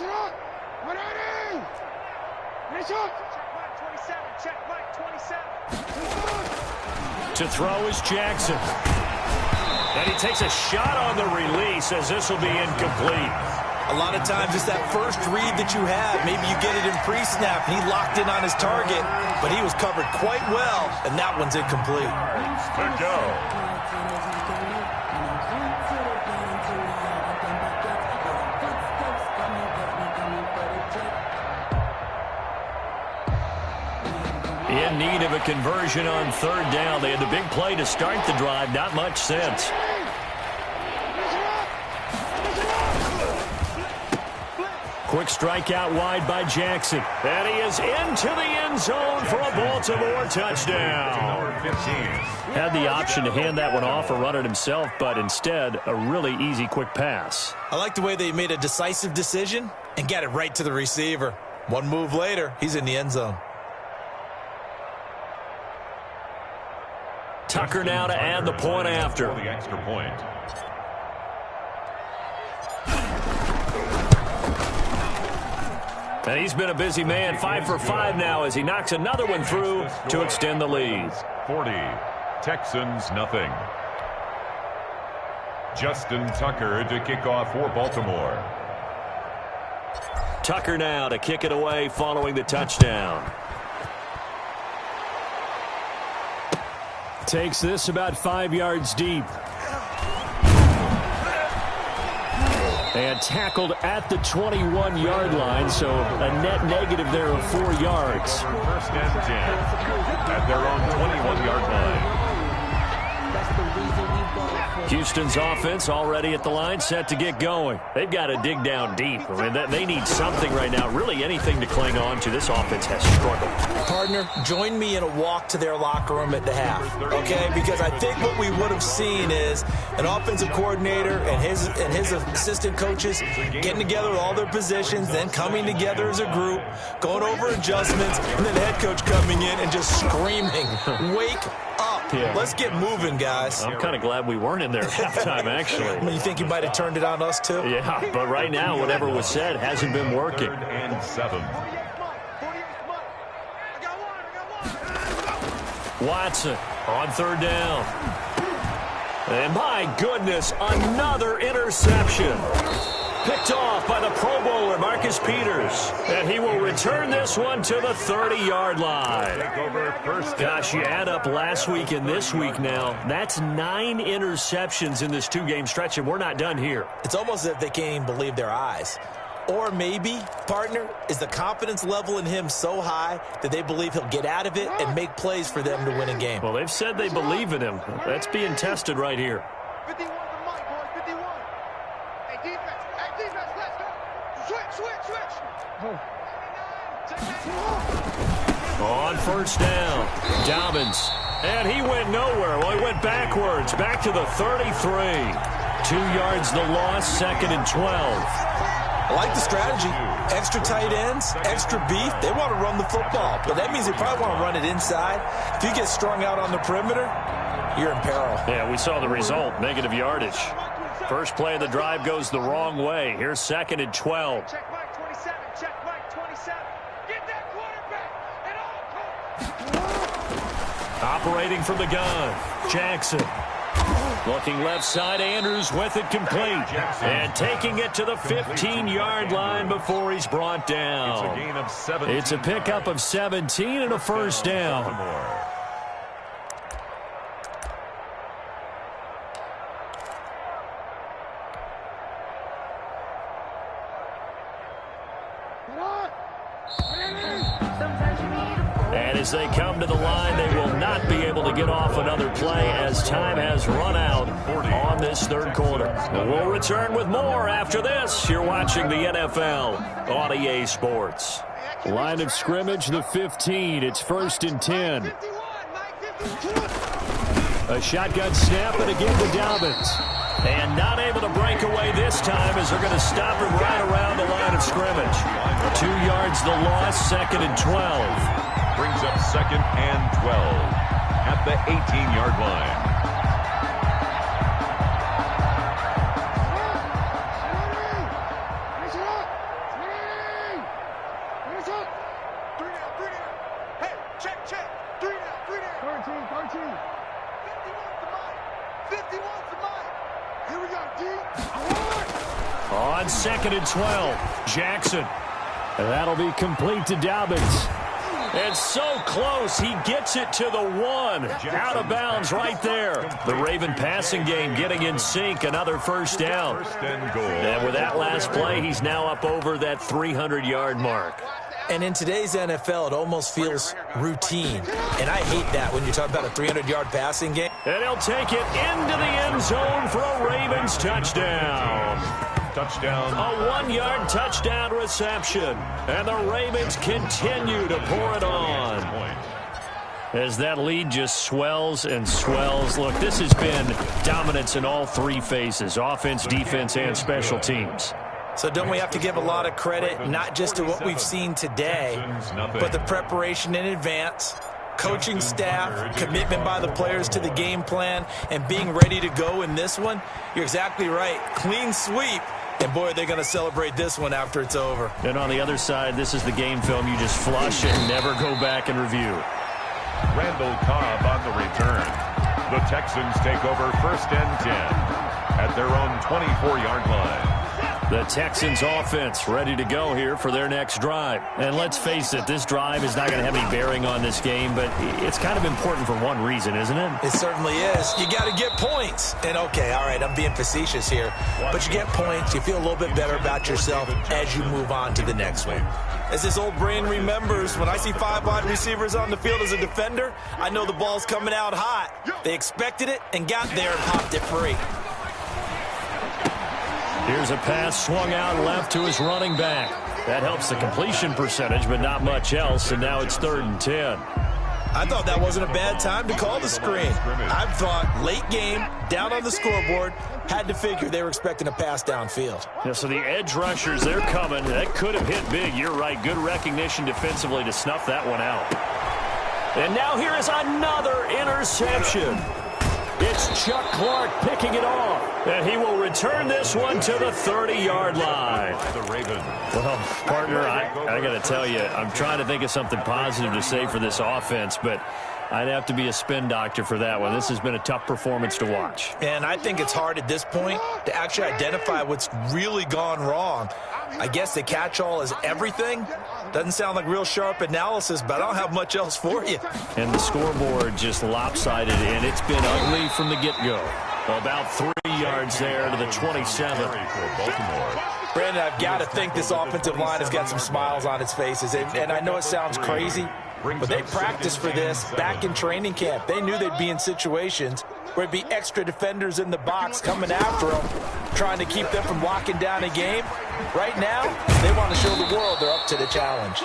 To throw is Jackson. And he takes a shot on the release as this will be incomplete. A lot of times it's that first read that you have. Maybe you get it in pre-snap, and he locked in on his target, but he was covered quite well, and that one's incomplete. To go. In need of a conversion on 3rd down. They had the big play to start the drive. Not much sense. Quick strike out wide by Jackson. And he is into the end zone for a Baltimore touchdown. Had the option to hand that one off or run it himself, but instead, a really easy quick pass. I like the way they made a decisive decision and got it right to the receiver. One move later, he's in the end zone. Tucker now to add the point after. The extra point. And he's been a busy man, 5 for 5 now as he knocks another one through to extend the lead. 40, Texans nothing. Justin Tucker to kick off for Baltimore. Tucker now to kick it away following the touchdown. Takes this about 5 yards deep. And tackled at the 21-yard line, so a net negative there of 4 yards. First and 10 at their own 21-yard line. Houston's offense already at the line, set to get going. They've got to dig down deep. I mean, they need something right now, really anything to cling on to. This offense has struggled. Partner, join me in a walk to their locker room at the half, okay? Because I think what we would have seen is an offensive coordinator and his assistant coaches getting together with all their positions, then coming together as a group, going over adjustments, and then the head coach coming in and just screaming, "Wake up. Yeah. Let's get moving, guys." I'm kind of glad we weren't in there at halftime, actually. I mean, you think you might have turned it on us, too? Yeah, but right now, whatever was said hasn't been working. 3rd and 7. Watson on 3rd down. And my goodness, another interception. Picked off by the Pro Bowler, Marcus Peters. And he will return this one to the 30-yard line. Gosh, you add up last week and this week now. That's 9 interceptions in this 2-game stretch, and we're not done here. It's almost as if they can't even believe their eyes. Or maybe, partner, is the confidence level in him so high that they believe he'll get out of it and make plays for them to win a game. Well, they've said they believe in him. That's being tested right here. 51 to Mike, boys, 51. Hey, defense. Hey, defense, let's go. Switch. On 1st down, Dobbins. And he went nowhere. Well, he went backwards, back to the 33. 2 yards the loss, 2nd and 12. I like the strategy. Extra tight ends, extra beef. They want to run the football, but that means they probably want to run it inside. If you get strung out on the perimeter, you're in peril. Yeah, we saw the result, negative yardage. First play of the drive goes the wrong way. Here's 2nd and 12. Check Mike 27. Check Mike 27. Get that quarterback at all costs. Operating from the gun, Jackson. Looking left side, Andrews with it complete. And taking it to the 15-yard line before he's brought down. It's a gain of 17. It's a pickup of 17 and a 1st down. And as they come to the line, they will not be able to get off another play as time has run out on this 3rd quarter. We'll return with more after this. You're watching the NFL on EA Sports. Line of scrimmage, the 15. It's 1st and 10. A shotgun snap, and again to Dobbins. And not able to break away this time as they're going to stop him right around the line of scrimmage. 2 yards the loss, 2nd and 12. Brings up 2nd and 12 at the 18-yard line. Hey, check. 3 down. 13. 51 to Mike. Here we go, D. On 2nd and 12, Jackson. And that'll be complete to Dobbins. And so close, he gets it to the 1. Out of bounds right there. The Raven passing game getting in sync, another 1st down. 1st and goal. And with that last play, he's now up over that 300-yard mark. And in today's NFL, it almost feels routine. And I hate that when you talk about a 300-yard passing game. And he'll take it into the end zone for a Ravens touchdown. Touchdown. A 1-yard touchdown reception. And the Ravens continue to pour it on. As that lead just swells and swells. Look, this has been dominance in all 3 phases. Offense, defense, and special teams. So don't we have to give a lot of credit, not just to what we've seen today, but the preparation in advance, coaching staff, commitment by the players to the game plan, and being ready to go in this one, you're exactly right. Clean sweep. And, boy, they're going to celebrate this one after it's over. And on the other side, this is the game film you just flush and never go back and review. Randall Cobb on the return. The Texans take over 1st and 10 at their own 24-yard line. The Texans offense ready to go here for their next drive. And let's face it, this drive is not going to have any bearing on this game, but it's kind of important for one reason, isn't it? It certainly is. You got to get points. And, okay, all right, I'm being facetious here, but you get points, you feel a little bit better about yourself as you move on to the next one. As this old brain remembers, when I see 5 wide receivers on the field as a defender, I know the ball's coming out hot. They expected it and got there and popped it free. Here's a pass swung out left to his running back. That helps the completion percentage, but not much else, and now it's 3rd and 10. I thought that wasn't a bad time to call the screen. I thought late game, down on the scoreboard, had to figure they were expecting a pass downfield. Yeah, so the edge rushers, they're coming. That could have hit big. You're right. Good recognition defensively to snuff that one out. And now here is another interception. It's Chuck Clark picking it off, and he will return this one to the 30-yard line. The Ravens. Well, partner, I got to tell you, I'm trying to think of something positive to say for this offense, but I'd have to be a spin doctor for that one. This has been a tough performance to watch. And I think it's hard at this point to actually identify what's really gone wrong. I guess the catch-all is everything. Doesn't sound like real sharp analysis, but I don't have much else for you. And the scoreboard just lopsided, and it's been ugly from the get-go. About 3 yards there to the 27. Brandon, I've got to think this offensive line has got some smiles on its faces. And I know it sounds crazy, but they practiced for this back in training camp. They knew they'd be in situations where it'd be extra defenders in the box coming after them, trying to keep them from locking down a game. Right now, they want to show the world they're up to the challenge.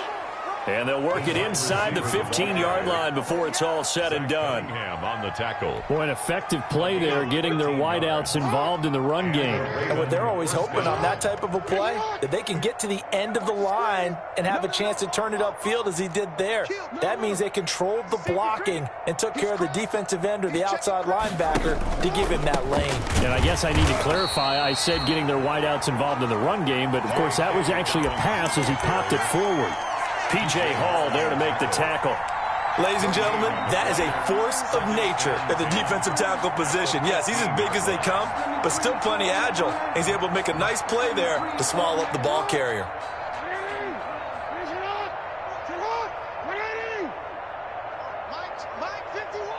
And they'll work it inside the 15-yard line before it's all said and done. On the tackle. Boy, an effective play there, getting their wideouts involved in the run game. And what they're always hoping on that type of a play, that they can get to the end of the line and have a chance to turn it upfield as he did there. That means they controlled the blocking and took care of the defensive end or the outside linebacker to give him that lane. And I guess I need to clarify, I said getting their wideouts involved in the run game, but of course that was actually a pass as he popped it forward. P.J. Hall there to make the tackle. Ladies and gentlemen, that is a force of nature at the defensive tackle position. Yes, he's as big as they come, but still plenty agile. He's able to make a nice play there to swallow up the ball carrier. Mike 51.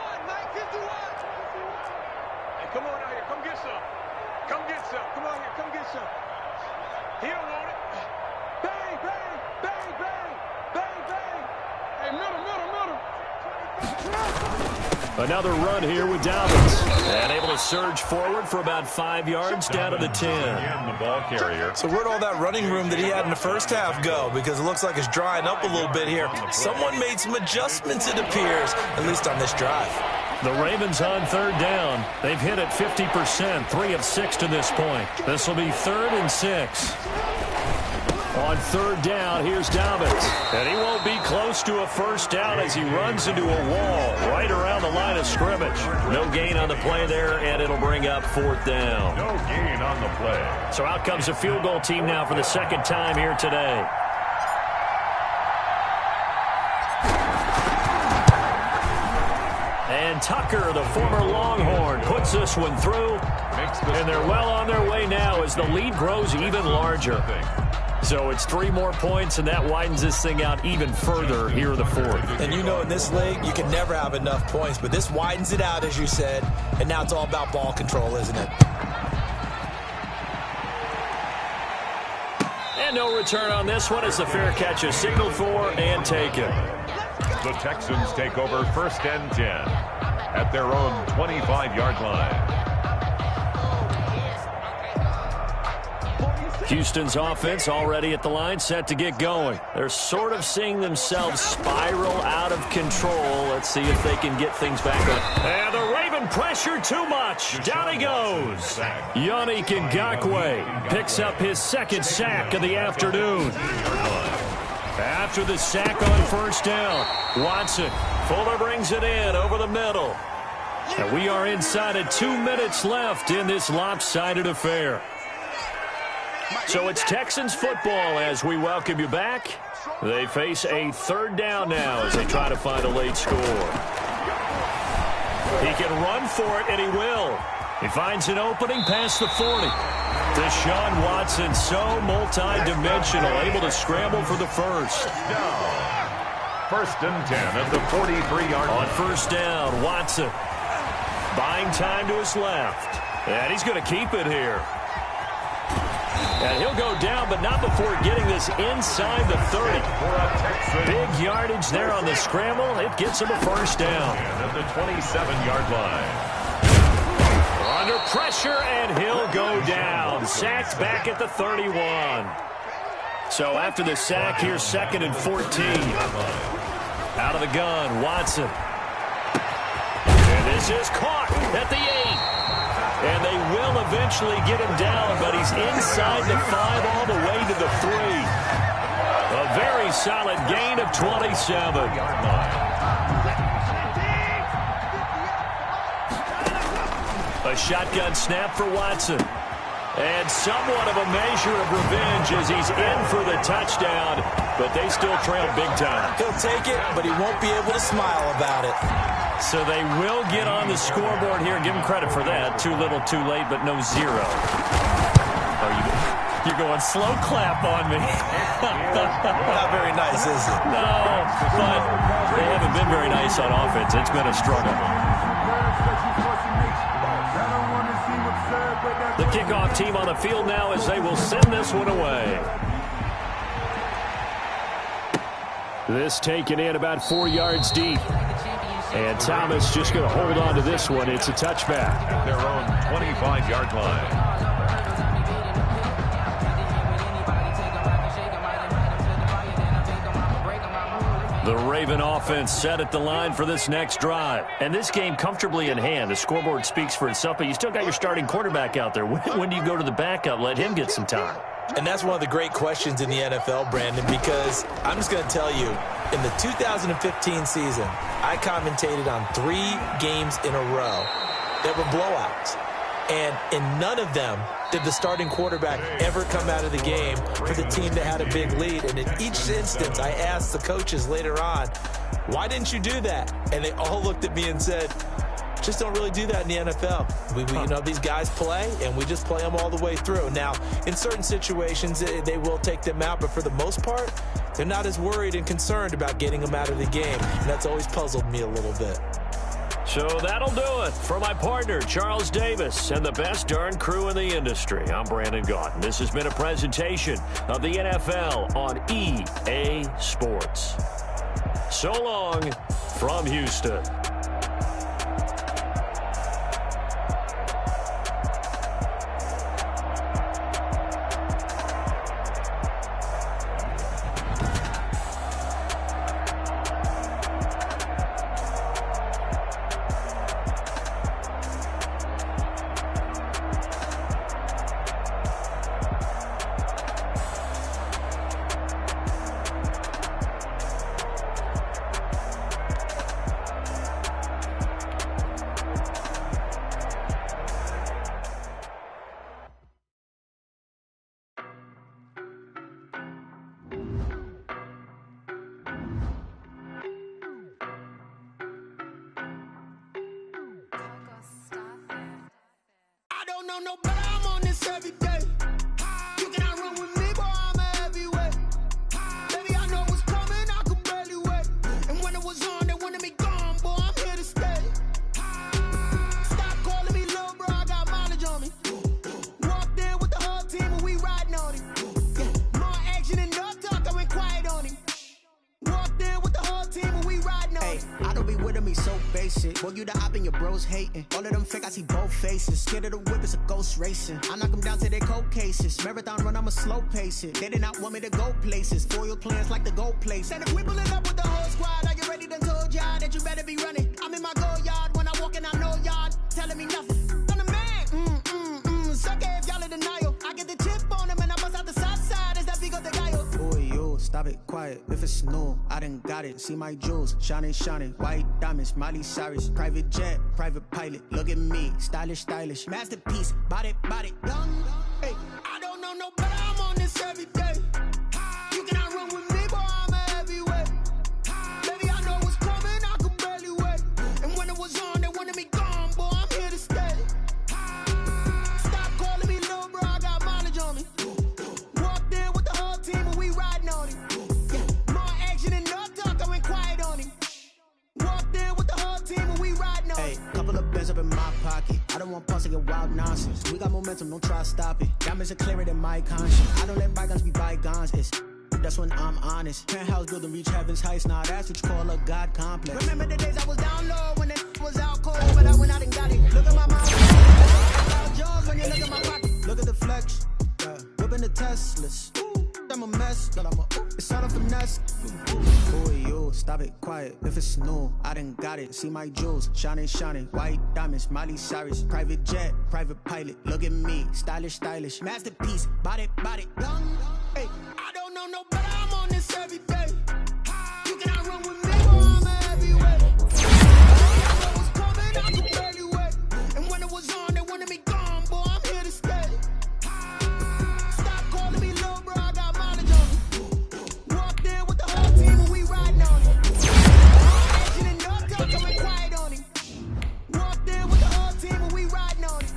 Hey, come on out here. Come get some. Come get some. Come on here. Come get some. He don't want it. Bang, bang, bang, bang, bang, bang. Hey, middle. Another run here with Dobbins. And able to surge forward for about 5 yards down to the 10. Again, the ball carrier. So where'd all that running room that he had in the first half go? Because it looks like it's drying up a little bit here. Someone made some adjustments, it appears, at least on this drive. The Ravens on 3rd down. They've hit it 50%, 3 of 6 to this point. This will be 3rd and 6. On 3rd down, here's Dobbins. And he won't be close to a first down as he runs into a wall right around the line of scrimmage. No gain on the play there, and it'll bring up 4th down. No gain on the play. So out comes the field goal team now for the 2nd time here today. And Tucker, the former Longhorn, puts this one through. And they're well on their way now as the lead grows even larger. So it's 3 more points, and that widens this thing out even further here in the 4th. And you know in this league, you can never have enough points, but this widens it out, as you said, and now it's all about ball control, isn't it? And no return on this one as the fair catch is signaled for and taken. The Texans take over 1st and 10 at their own 25-yard line. Houston's offense already at the line, set to get going. They're sort of seeing themselves spiral out of control. Let's see if they can get things back on. And the Raven pressure too much. Down he goes. Yannick Ngakoue picks up his 2nd sack of the afternoon. After the sack on 1st down, Watson Fuller brings it in over the middle. And we are inside of 2 minutes left in this lopsided affair. So it's Texans football as we welcome you back. They face a third down now as they try to find a late score. He can run for it, and he will. He finds an opening past the 40. Deshaun Watson, so multi-dimensional, able to scramble for the first. First and 10 at the 43-yard line. On first down, Watson buying time to his left. And he's going to keep it here. And he'll go down, but not before getting this inside the 30. Big yardage there on the scramble. It gets him a first down. At the 27-yard line. Under pressure, and he'll go down. Sacked back at the 31. So after the sack, here's 2nd and 14. Out of the gun, Watson. And this is caught at the 8. And they will eventually get him down, but he's inside the 5 all the way to the 3. A very solid gain of 27. A shotgun snap for Watson. And somewhat of a measure of revenge as he's in for the touchdown, but they still trail big time. He'll take it, but he won't be able to smile about it. So they will get on the scoreboard here. Give him credit for that. Too little, too late, but no 0. Oh, you're going slow clap on me. Not very nice, is it? No, but they haven't been very nice on offense. It's been a struggle. The kickoff team on the field now as they will send this one away. This taken in about 4 yards deep. And Thomas just going to hold on to this one. It's a touchback. At their own 25-yard line. The Raven offense set at the line for this next drive. And this game comfortably in hand. The scoreboard speaks for itself, but you still got your starting quarterback out there. When do you go to the backup? Let him get some time. And that's one of the great questions in the NFL, Brandon, because I'm just going to tell you, in the 2015 season, I commentated on 3 games in a row that were blowouts. And in none of them did the starting quarterback ever come out of the game for the team that had a big lead. And in each instance, I asked the coaches later on, why didn't you do that? And they all looked at me and said, just don't really do that in the NFL. You know, these guys play, and we just play them all the way through. Now, in certain situations, they will take them out, but for the most part, they're not as worried and concerned about getting them out of the game. And that's always puzzled me a little bit. So that'll do it for my partner, Charles Davis, and the best darn crew in the industry. I'm Brandon Gaughan. This has been a presentation of the NFL on EA Sports. So long from Houston. Racing. I knock them down to their cold cases. Marathon run, I'ma slow pace it. They did not want me to go places. Foil plans like the gold place. And if we pulling up with the whole squad, are you ready? Done told y'all that you better be running. I'm in my go yard when I walk in, I know y'all telling me nothing. I'm the man. Suck it if y'all in denial. I get the chip on him and I bust out the south side as that Vigo de Gallo. Boy, yo, stop stop it, quiet. If it's new, I done got it. See my jewels, shining, shining. White diamonds, Miley Cyrus. Private jet, private pilot. Look at me, stylish, stylish. Masterpiece, body, body. Young, hey, I don't know no better. I'm on this every day. You cannot run with me, boy. I'm a heavyweight. Baby, I know what's coming. I could barely wait. And when it was on, they wanted me gone, boy. I'm here to stay. Stop calling me little bro. I got mileage on me. Walked in with the whole team and we riding on it. Yeah, more action and no talk. I went quiet on him. Walked in with the whole team and we riding on it. Hey, couple of bands up in my pocket. I don't want pause to get wild nonsense. We got momentum, don't try to stop it. Diamonds are clearer than my conscience. I don't let bygones be bygones. That's when I'm honest. Penthouse building reach heaven's heights. Now that's what you call a God complex. Remember the days I was down low when it was out cold, but I went out and got it. Look at my mouth. Jaws when you look at my pocket. Look at the flex. Whipping the Teslas. I'm a mess, but it's all a finesse. Who are you? Stop it, quiet. If it's new, I done got it. See my jewels, shining, shining. White diamonds, Miley Cyrus. Private jet, private pilot. Look at me, stylish, stylish. Masterpiece, body, body. Young, hey, I don't know no better. I'm on this every day. You cannot run with me, boy. I'm a heavyweight. I know what's coming, I could barely wait. And when it was on, they wanted me gone, boy. I'm here to stay. Stop calling me little bro. I got mileage on me. Walked in with the whole team and we riding on it. Action and no talk, I went quiet on him. Walked in with the whole team and we riding on it.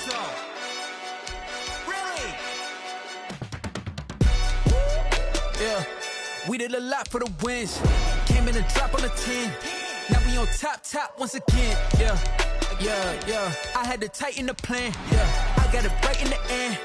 zone. Really? Yeah, we did a lot for the wins. Came in a drop on the 10. Now we on top once again. Yeah. I had to tighten the plan. Yeah, I got it right in the end.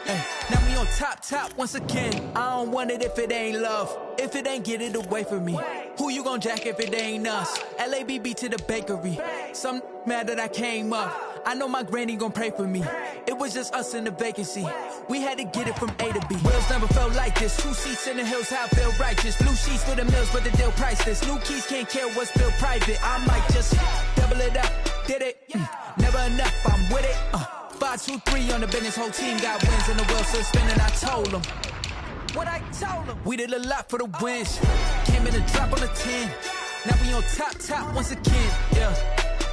Now we on top once again. I don't want it if it ain't love. If it ain't, get it away from me. Who you gon' jack if it ain't us? LABB to the bakery. Some mad that I came up. I know my granny gon' pray for me. It was just us in the vacancy. We had to get it from A to B. Wheels never felt like this. 2 seats in the hills, how I feel righteous. Blue sheets for the mills, but the deal priceless. New keys can't care what's built private. I might just double it up. Did it? Never enough, I'm with it. 5, 2, 3 on the business. Whole team got wins and the wheels still spinning. I told them what I told them. We did a lot for the wins. Came in a drop on the 10. Now we on top once again. Yeah.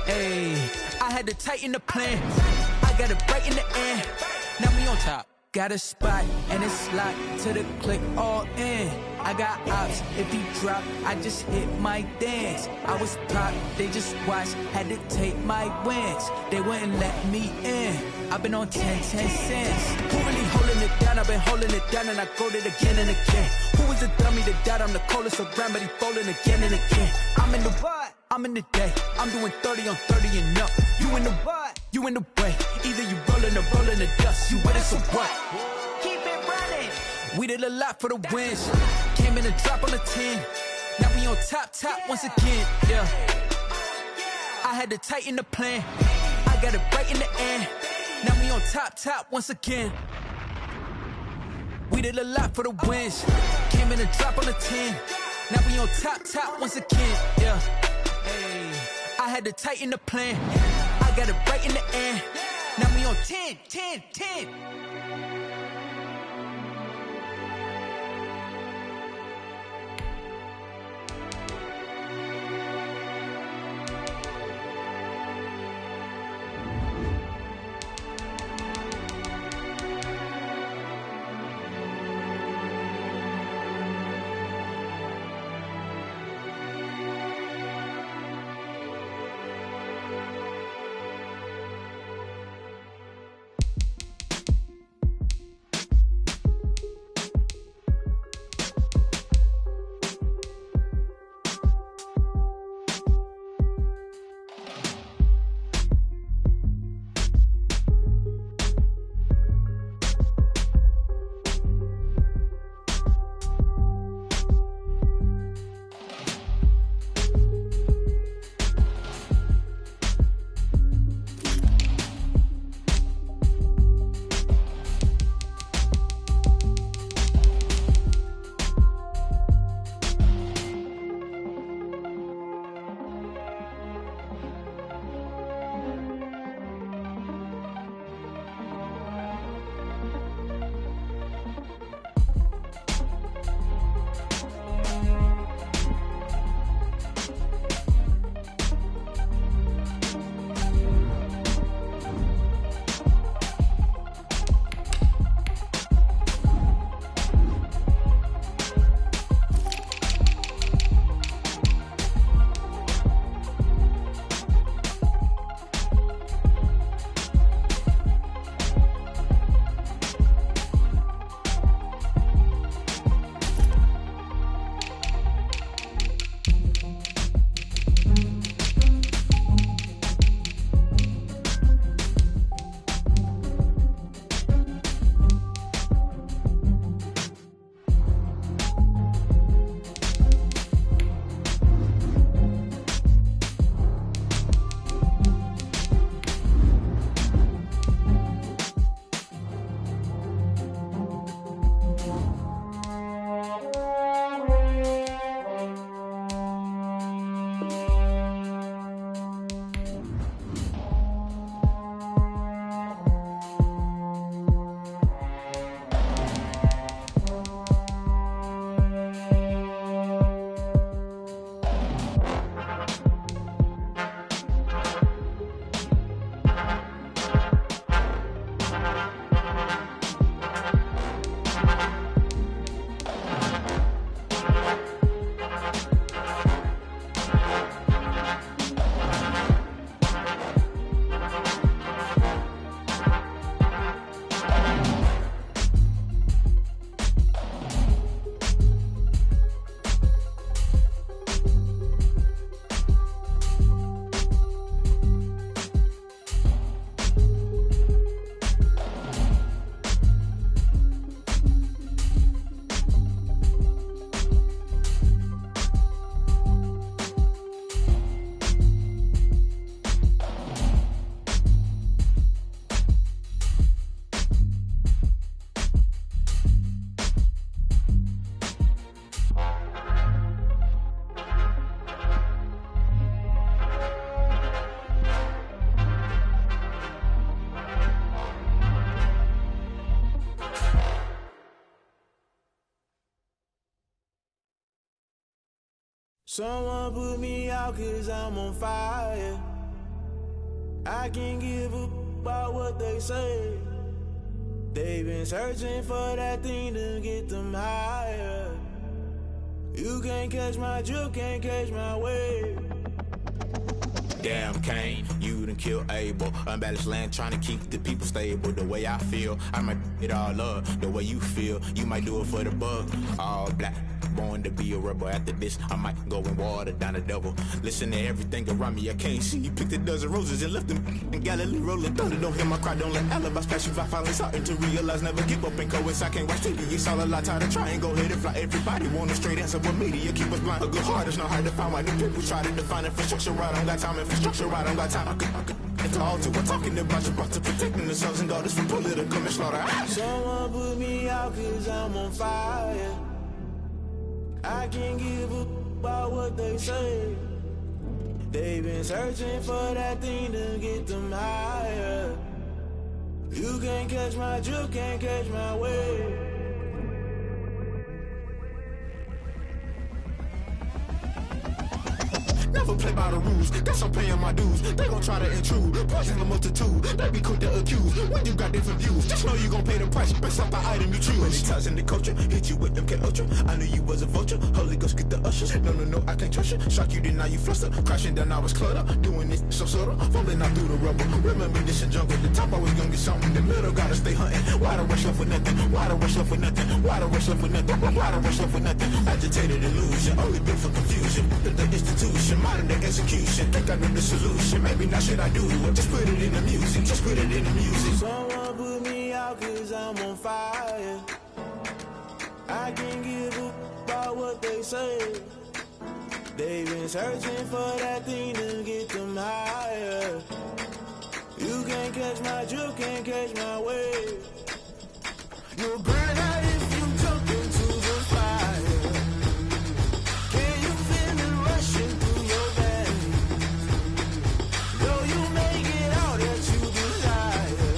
Hey, I had to tighten the plan. I got it right in the end. Now we on top. Got a spot and it's locked to the click all in. I got ops, if he drop, I just hit my dance. I was pop, they just watched, had to take my wins. They wouldn't let me in. I've been on 10 cents. Who really holding it down? I've been holding it down and I go it again and again. Who is the dummy that doubt I'm the coldest around, but he folding again and again. I'm in the what? I'm in the day. I'm doing 30 on 30 and up. You in the what? You in the way. Either you rolling or rolling the dust. You with it, so what? Keep it running. We did a lot for the wins. Came in a drop on the 10. Now we on top once again. Yeah. I had to tighten the plan. I got it right in the end. Now we on top once again. We did a lot for the wins. Came in a drop on the 10. Now we on top once again. Yeah. Hey, I had to tighten the plan. I got it right in the end. Now we on 10. Someone put me out 'cause I'm on fire. I can't give a about what they say. They've been searching for that thing to get them higher. You can't catch my drift, can't catch my wave. Damn, Kane, you done killed Abel. Unbalanced land, trying to keep the people stable. The way I feel, I might it all up. The way you feel, you might do it for the bug. All black, born to be a rebel. After this, I might go and water down the devil. Listen to everything around me, I can't see. You picked a dozen roses and left them in Galilee rolling thunder. Don't hear my cry, don't let alibis pass you. I finally starting to realize, never give up and coincide. I can't watch TV, it's all a lot. Time to try and go ahead and fly. Everybody want a straight answer, but media keep us blind. A good heart is not hard to find. Why the people try to define infrastructure right? I don't got time. Infrastructure right, I don't got time. I could it's all to we're talking about your to protecting the sons and daughters from political manslaughter. Someone put me out 'cause I'm on fire. I can't give a about what they say. They've been searching for that thing to get them higher. You can't catch my drift, can't catch my wave. Never play by the rules, guess I'm paying my dues. They gon' try to intrude, poison the multitude. They be quick to accuse, when you got different views. Just know you gon' pay the price, based off the item you choose. Many times in the culture, hit you with MK Ultra. I knew you was a vulture, Holy Ghost get the ushers. No, I can't trust you. Shock you, then now you fluster. Crashing down, I was cluttered. Doing this so subtle, falling out through the rubble. Remember this in jungle, the top always gonna get something. The middle gotta stay hunting. Why the rush left with nothing? Why the rush left with nothing? Why the rush left with nothing? Why the rush left with nothing? Agitated illusion, only built for confusion. The institution, modern day execution. Think I know the solution. Maybe not should I do it? Just put it in the music. Just put it in the music. Someone put me out 'cause I'm on fire. I can't give a about what they say. They've been searching for that thing to get them higher. You can't catch my drift, can't catch my wave. You'll burn out if you jump into the fire. Can you feel it rushing through your veins? Though you make it all that you desire.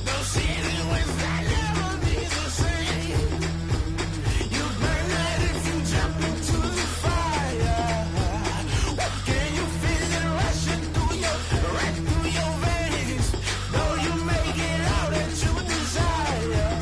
No ceiling without never be the same. You burn out if you jump into the fire. Can you feel it rushing through your veins? Though you make it all that you desire.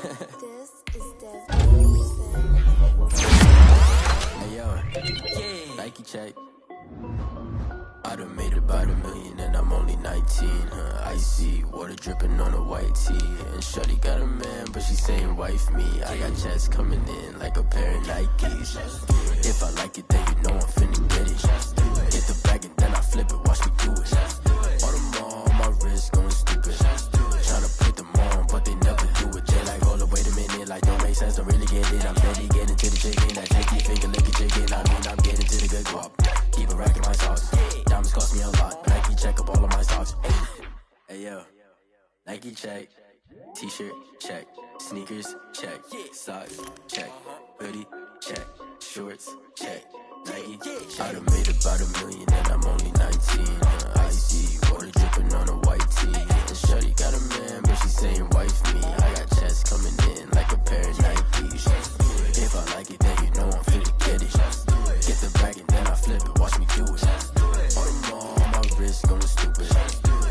This is definitely Hey yo, Nike check. I done made about $1 million and I'm only 19. Icy water dripping on a white tee. And shorty got a man, but she saying wife me. I got checks coming in like a pair of Nikes. If I like it, then you know I'm finna get it. Hit the bag and then I flip it, watch me do it. All them on my wrist going stupid. Tryna put them on, but they never do it. They like, hold up, wait a minute, like don't make sense, don't really get it. I'm steady getting to the chicken, that tricky finger licking chicken. I mean, I'm getting to the good guap. Keep a rack in my socks. Diamonds cost me a lot. Nike check up all of my stocks. Hey yo, Nike check. T-shirt check. Sneakers check. Socks check. Hoodie check. Shorts check. Nike. I done made about $1 million and I'm only 19. Icy water dripping on a white tee. And shorty got a man, but she saying wife me. I got checks coming in like a pair of Nikes. If I like it, then you know I'm finna get it. Get the bag and then I flip it, watch me do it. All them on my wrist going stupid.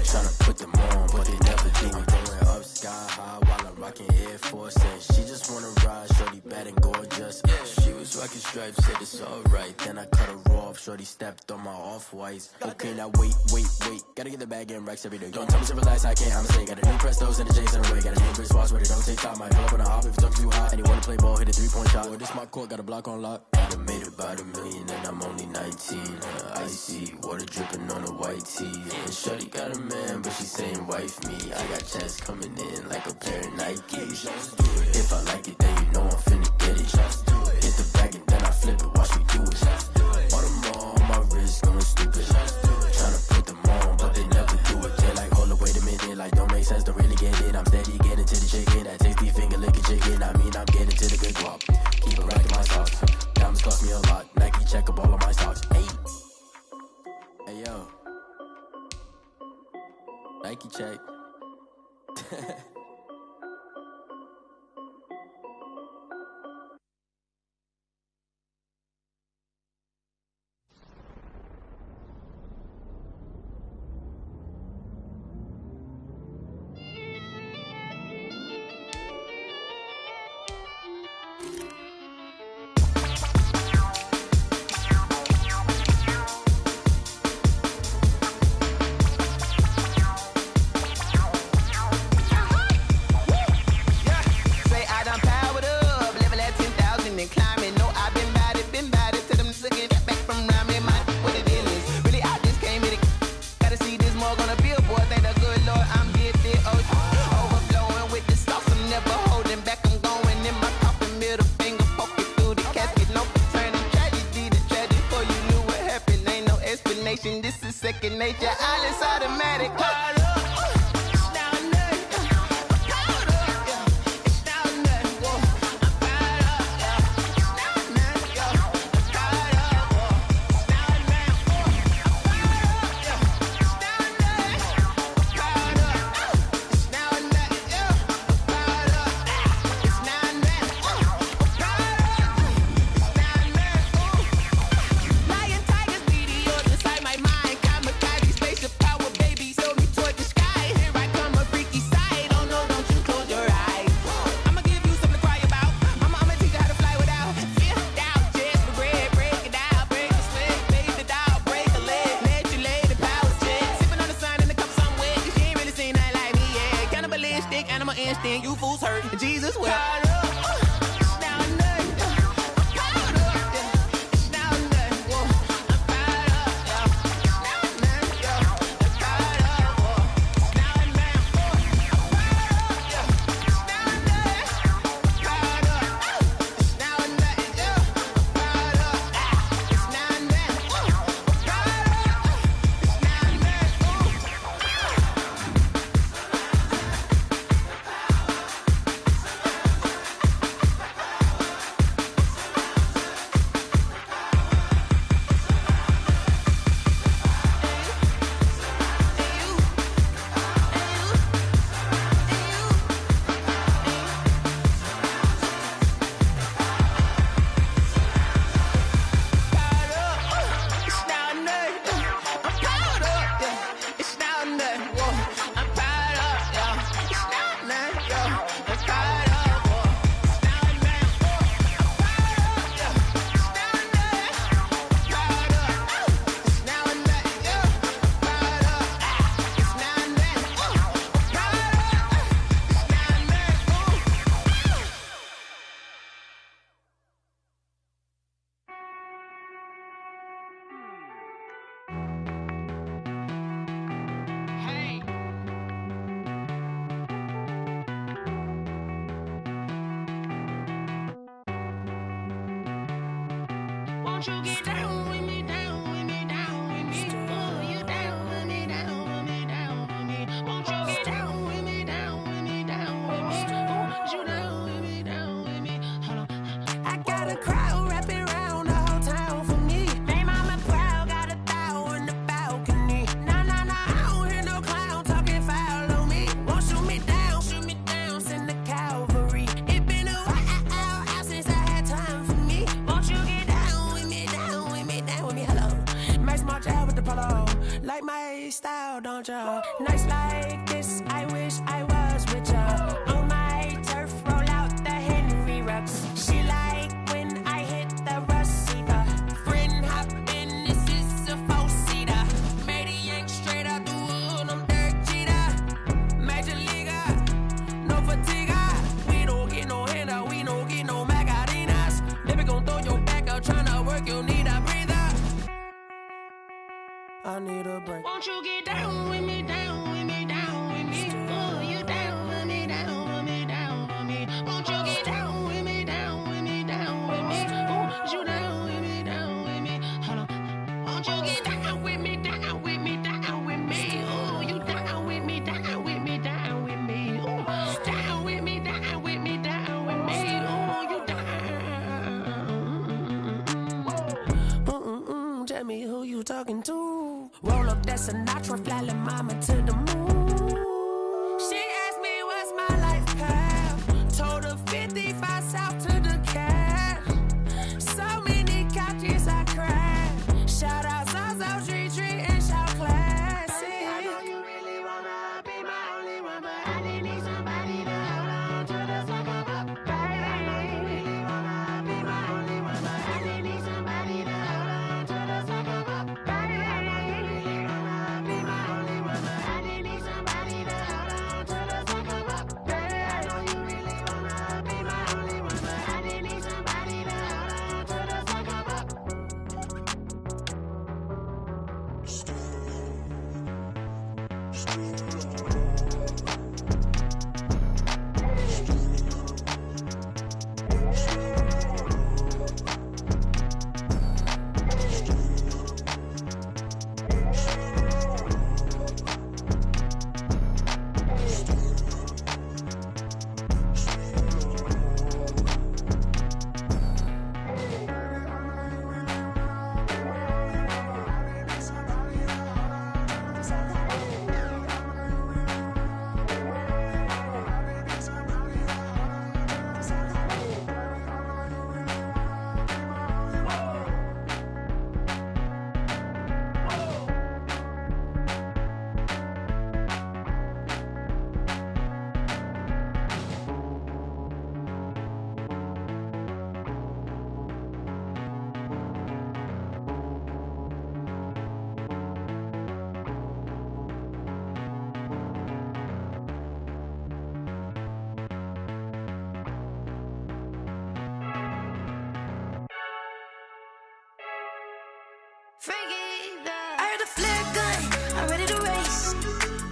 Tryna put them on, but they never do it. Going up sky high while I'm rocking Air Force. And she just wanna ride, shorty bad and gorgeous. She was rocking stripes, said it's alright. Then I cut her off, shorty stepped on my off-whites. Okay, now wait. Gotta get the bag and racks every day. Don't tell me to relax, I can't, I'ma say. Got a new Prestos and a J's in a way. Got a new Chris Foss, but it don't take time. Might pull up on a hop if it's up too hot. And you wanna play ball, hit a 3-point shot. Or this my court, got a block on lock. I done made about $1 million and I'm only 19. Icy water dripping on a white tee. And shorty got a man, but she saying wife me. I got checks coming in like a pair of Nikes. If I like it, then you know I'm finna get it. Hit the bag and then I flip it, watch me do it. All them on my wrist going stupid. Tryna put them on, but they never do it. They like, hold up, wait a minute, like don't make sense, don't really get it. I'm steady getting to the chicken, that tasty finger licking chicken. I mean, I'm getting to the good guap. Keep a rack in my socks. Diamonds cost me a lot. Nike check up all of my stocks. Hey yo, Nike check. This is second nature, all is automatic. You fools hurt. Jesus will. I'm fired up, yeah. It's not nothing, yo. I'm fired up. Won't you get down with me, down with me, down with me? Oh, you down with me, down with me, down with me. Won't you get down with me, down with me, down with me? Oh, you down with me, down with me? Hold on. I got a crowd wrapping around the whole town for me. They mama proud, got a thou in the balcony. Nah, nah, nah, I don't hear no clown talking foul on me. Won't shoot me down, send the cavalry. It been a while since I had time for me. Won't you get down with me, down with me, down with me? Hello. Max March out with the polo. Like my style, don't ya? Nights like this, I wish I was with ya. On my turf, roll out the Henry Rux. She like when I hit the receiver. Friend hop in, this is a four-seater. Made a yank straight out the wood, I'm Derek Jeter. Major leaguer, no fatigue. We don't get no handout, we don't get no Macarinas. Baby gon' throw your back out, tryna work, you need a breather. I need a break. Won't you get down with me, down with me, down with me? Oh, you down with me, down with me, down with me? Won't you get down with me, down with me, down with me? Oh, you down with me, down with me? Hold on. Won't you get down with me, down with me, down with me? Oh, you down with me, down with me, down with me? Oh, down with me, down with me, down with me? Oh, you down. Tell me who you talking to. Roll up that Sinatra, fly la mama to the moon. She asked me what's my life path. Told her 55 south to the cash. So many couches I cried. Shout out Zazo, Tree, and shout classy. I know you really wanna be my only one, but I didn't need somebody to hold on to the sucker up. Baby, I know you really wanna be my only one, but I didn't need somebody to hold on to the sucker up. Baby, I know you really wanna be my only one, but I didn't need somebody to hold on to the sucker up. Baby, I know you really wanna be my only one, but I didn't need somebody to hold on to the sucker up. I heard a flare gun, I'm ready to race.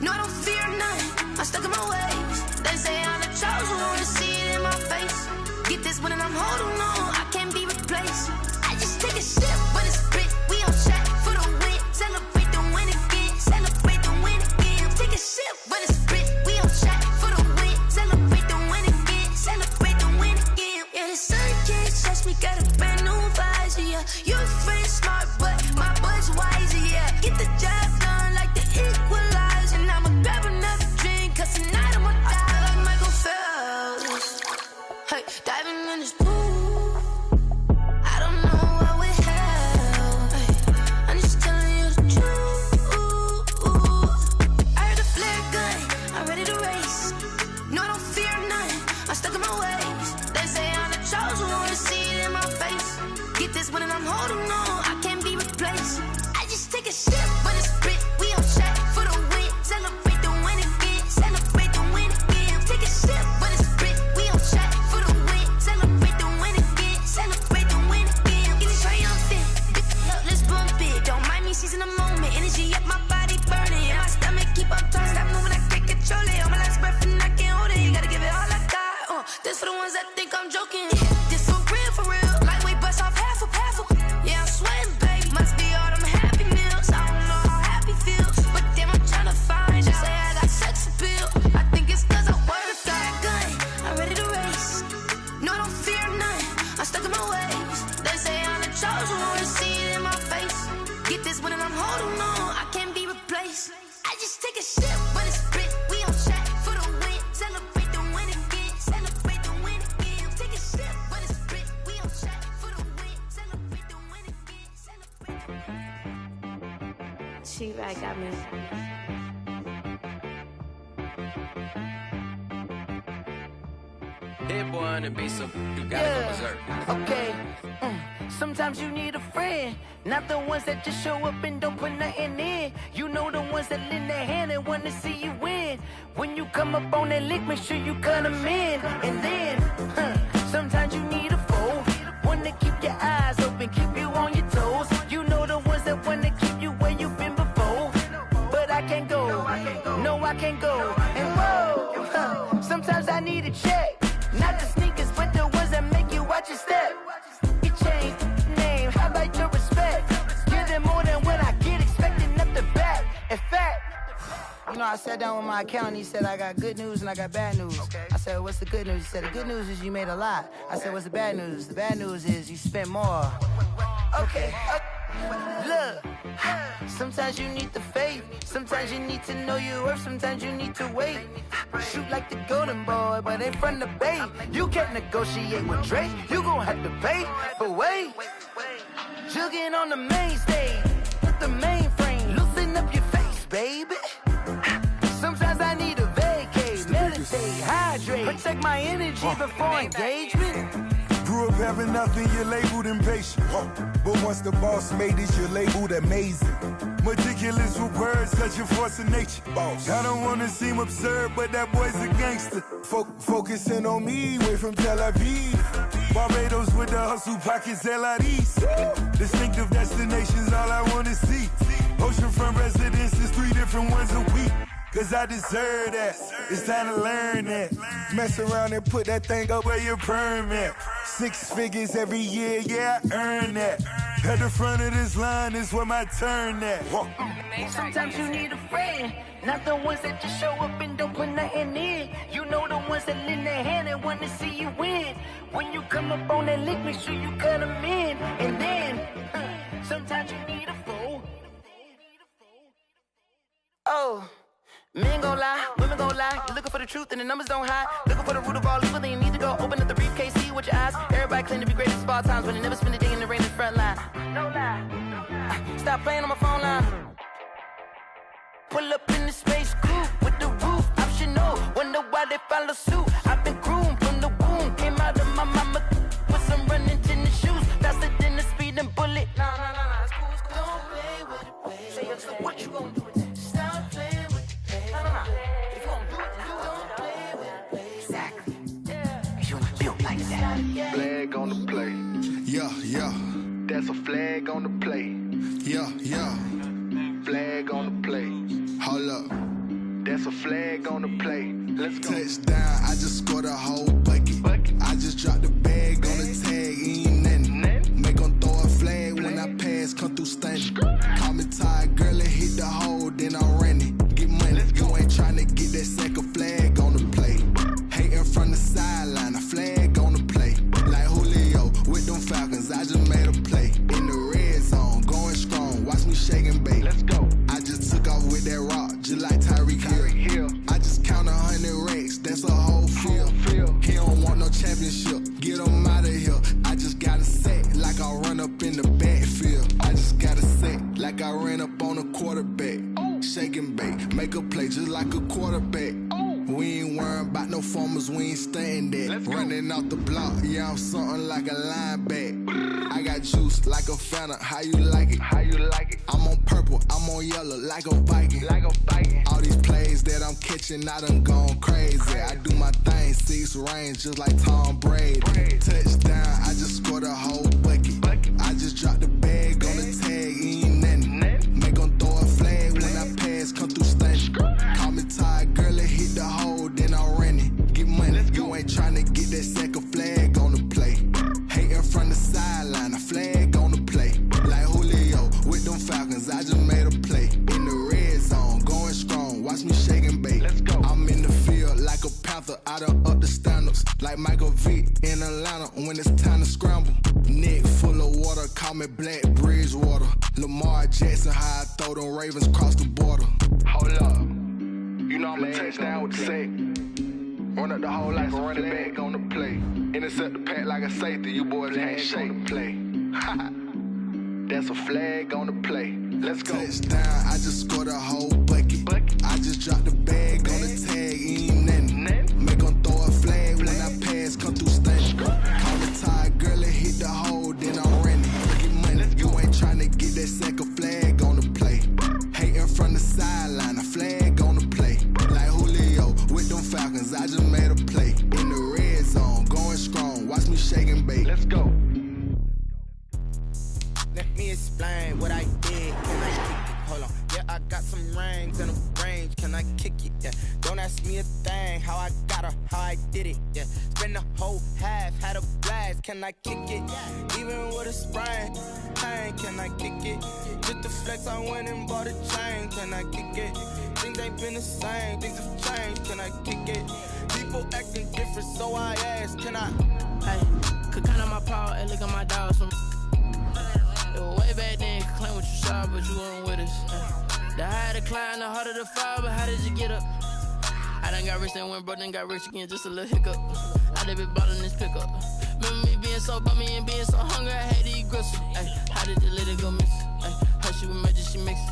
No, I don't fear none, I'm stuck in my ways. They say I'm the chosen one, see it in my face. Get this one and I'm holding on, I can't be replaced. I just take a sip, but it's spit, we on shot for the win. Celebrate the win again, celebrate the win again. Take a sip, but it's spit, we on shot for the win. Celebrate the win again, celebrate the win again. Yeah, the sun can't touch me, got a brand new visor, yeah. You're friend smart, but my boy's wiser, yeah. Get the job done like the equalizer. And I'ma grab another drink, cause tonight I'ma die like Michael Phelps. Hey, diving in this pool, I don't know what we have. Hey, I'm just telling you the truth. I heard a flare gun, I'm ready to race. No, I don't fear none, I'm stuck in my ways. They say I'm the chosen one, see it in my face. Get this one and I'm holding on, I can't be replaced. I just take a sip, but it's spit, we on shot for the win. Celebrate the win again, celebrate the win again. Take a sip, but it's spit, we on shot for the win. Celebrate the win again, celebrate the win again. Get it triumphant, look, let's bump it. Don't mind me seizing the moment, energy up my body burning. And my stomach keep on turning, stop moving, I can't control it. On my last breath and I can't hold it, you gotta give it all I got. This for the ones that think I'm joking. This for real, lightweight bust off half a. Yeah, She-Rag got me. Hit boy on the beat, so you gotta go berserk. Okay. Sometimes you need a friend, not the ones that just show up and don't put nothing in. You know the ones that lend their hand and want to see you win. When you come up on that lick, make sure you cut them in. And then, sometimes you need a foe, one to keep your eyes open, keep you on your toes. You know the ones that want to keep you where you've been before. But I can't go, no I can't go. And whoa, sometimes I need a check. Not the sneakers, but the ones that make you watch your step. You change name, how about your respect? Give them more than what I get, expecting up the back. In fact, you know, I sat down with my accountant, he said, I got good news and I got bad news. I said, what's the good news? He said, the good news is you made a lot. I said, what's the bad news? The bad news is you spent more. Okay. Look, sometimes you need the faith, sometimes you need to know your worth, sometimes you need to wait. Shoot like the golden boy, but ain't from the bay. You can't negotiate with Drake, you gon' have to pay. But wait, jugging on the main stage, with the mainframe, loosen up your face, baby. Sometimes I need a vacate, meditate, hydrate, protect my energy before engagement. Grew up having nothing, you're labeled impatient. But once the boss made it, you're labeled amazing. Meticulous with words, such a force of nature. I don't wanna seem absurd, but that boy's a gangster. Focusing on me, way from Tel Aviv. Barbados with the hustle pockets, LIDs. Distinctive destinations, all I wanna see. Oceanfront residences, 3 different ones a week. Cause I deserve that, it's time to learn that. Mess around and put that thing up where your permit. 6 figures every year, yeah, I earn that. At the front of this line is where my turn at. Sometimes you need a friend, not the ones that just show up and don't put nothing in. You know the ones that lend their hand and want to see you win. When you come up on that lick, make sure you cut them in. And then, sometimes you need a foe. Oh. Men gon' lie, women gon' lie. You're looking for the truth and the numbers don't hide. Looking for the root of all evil, then you need to go open up the briefcase, see with your eyes. Everybody claim to be great at all times, but they never spend a day in the rain in the front line. No lie. Stop playing on my phone line. Pull up in the space coupe with the roof optional. Wonder why they follow suit. I've been groomed from the womb. Came out of my mama with some running tennis shoes. Faster than the speeding bullet. Nah, it's cool, it's cool. Don't play with it, baby. Say so what you gon' do with it? Stop playing with it. If you gon' do it, then don't play with it, baby. Exactly. You built like that. Flag on the play. Yeah. That's a flag on the play. Yeah. Flag on the play. Hold up. That's a flag on the play. Let's go. Touchdown, I just scored a whole bucket. I just dropped the bag on the tag, ain't nothing. Make them throw a flag when I pass, come through stunning. Call me tired, girl, and hit the hole, then I'm running. Get money, you ain't trying to get that second flag on the play. Hating from the sideline, a flag on the play. Like Julio with them Falcons, I just made a play. In the red zone, going strong, watch me shake and bake. Let's go. I just took off with that rock, just like Tyreek Hill. I just count 100 racks, that's a whole field. He don't want no championship, get him out of here. I just got a set, like I run up in the backfield. I just got a set, like I ran up on a quarterback. Shake and bake, make a play just like a quarterback. We ain't worrying about no formers, we ain't staying there. Running off the block, yeah, I'm something like a linebacker. I got juice like a Fanta, how you like it? I'm on purple, I'm on yellow, like a Viking. All these plays that I'm catching, I done gone crazy. I do my thing, 6 range, just like Tom Brady. Touchdown, I just scored a whole bucket. I just dropped the bag on the tag, ain't nothing. Make them throw a flag when I pass, come through stunning. Call me tired, girl, and hit the hole, then I'm running. Get money, you ain't tryna get that second flag on the play. Hating from the sideline, a flag on the play. Like Julio with them Falcons, I just made a play. In the red zone, going strong, watch me shake and bake. Let's go. I'm in the field like a Panther, I done up the standards. Like Michael Vick in Atlanta when it's time to scramble. Neck full of water, call me Black Bridgewater. Lamar Jackson, how I throw them Ravens cross the border. Hold up. You know I'm a touchdown with the sack. Run up the whole like a running back on the play. Intercept the pack like a safety, you boys can't shake play. That's a flag on the play. Let's go. Touchdown, I just scored a whole bucket. I just dropped the bag on the tag, ain't nothing. Make 'em throw a flag when I pass, come through stunning. Call the tide, girl, and hit the hole, then I'm running. Get money, you ain't tryna get that second flag on the play. Hating from the sideline, a flag on the play. Like Julio with them Falcons, I just made a play. In the red zone, going strong, watch me shake and bake. Let's go. Let me explain what I did. Can I kick it? Hold on. Yeah, I got some rings and a range. Can I kick it? Yeah. Don't ask me a thing. How I got her, how I did it. Yeah. Spend the whole half, had a blast. Can I kick it? Even with a sprain. Pain, can I kick it? Just the flex, I went and bought a chain. Can I kick it? Things ain't been the same. Things have changed. Can I kick it? People acting different, so I ask. Can I? Hey, could count on my power and look at my dogs from. Way back then, could claim what you saw, but you weren't with us. The higher the climb, the harder the fall, but how did you get up? I done got rich, then went broke, then got rich again, just a little hiccup. I done been ballin' this pickup. Remember me being so bummy and being so hungry, I had to eat gristle. Ay, how did the lady go miss? Ay, how she was magic, she mixed.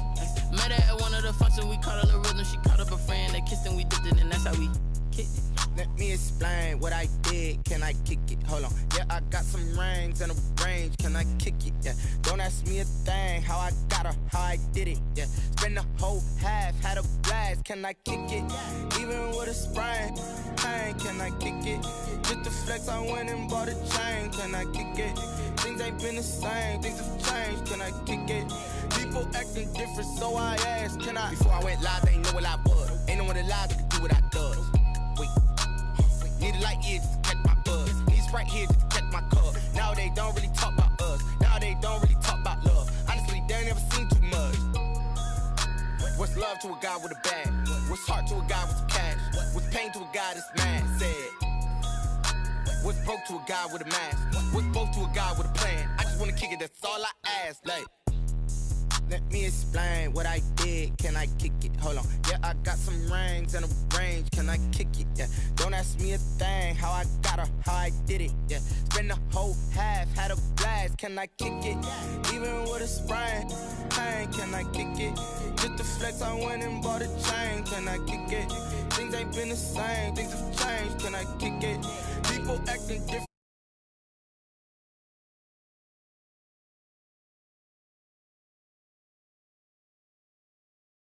Met her at one of the functions, we caught a little rhythm, she caught up a friend, they kissed and we dipped it, and that's how we kicked it. Let me explain what I did. Can I kick it? Hold on. Yeah, I got some rings and a range. Can I kick it? Yeah. Don't ask me a thing. How I got her, how I did it. Yeah. Spend the whole half, had a blast. Can I kick it? Even with a sprain. Pain, can I kick it? Just the flex, I went and bought a chain. Can I kick it? Things ain't been the same. Things have changed. Can I kick it? People acting different, so I asked. Can I? Before I went live, they ain't know what I was. Ain't no one alive that could do what I does. Wait. Need a light here just to catch my buzz. Need Sprite here just to catch my cup. Now they don't really talk about us. Now they don't really talk about love. Honestly, they ain't never seen too much. What's love to a guy with a bag? What's heart to a guy with some cash? What's pain to a guy that's mad? Said. What's broke to a guy with a mask? What's both to a guy with a plan? I just wanna kick it, that's all I ask. Like. Let me explain what I did. Can I kick it? Hold on. Yeah, I got some rings and a range. Can I kick it? Yeah. Don't ask me a thing. How I got her, how I did it. Yeah. Spend the whole half, had a blast. Can I kick it? Even with a sprain. Pain, can I kick it? Just the flex, I went and bought a chain. Can I kick it? Things ain't been the same. Things have changed. Can I kick it? People acting different.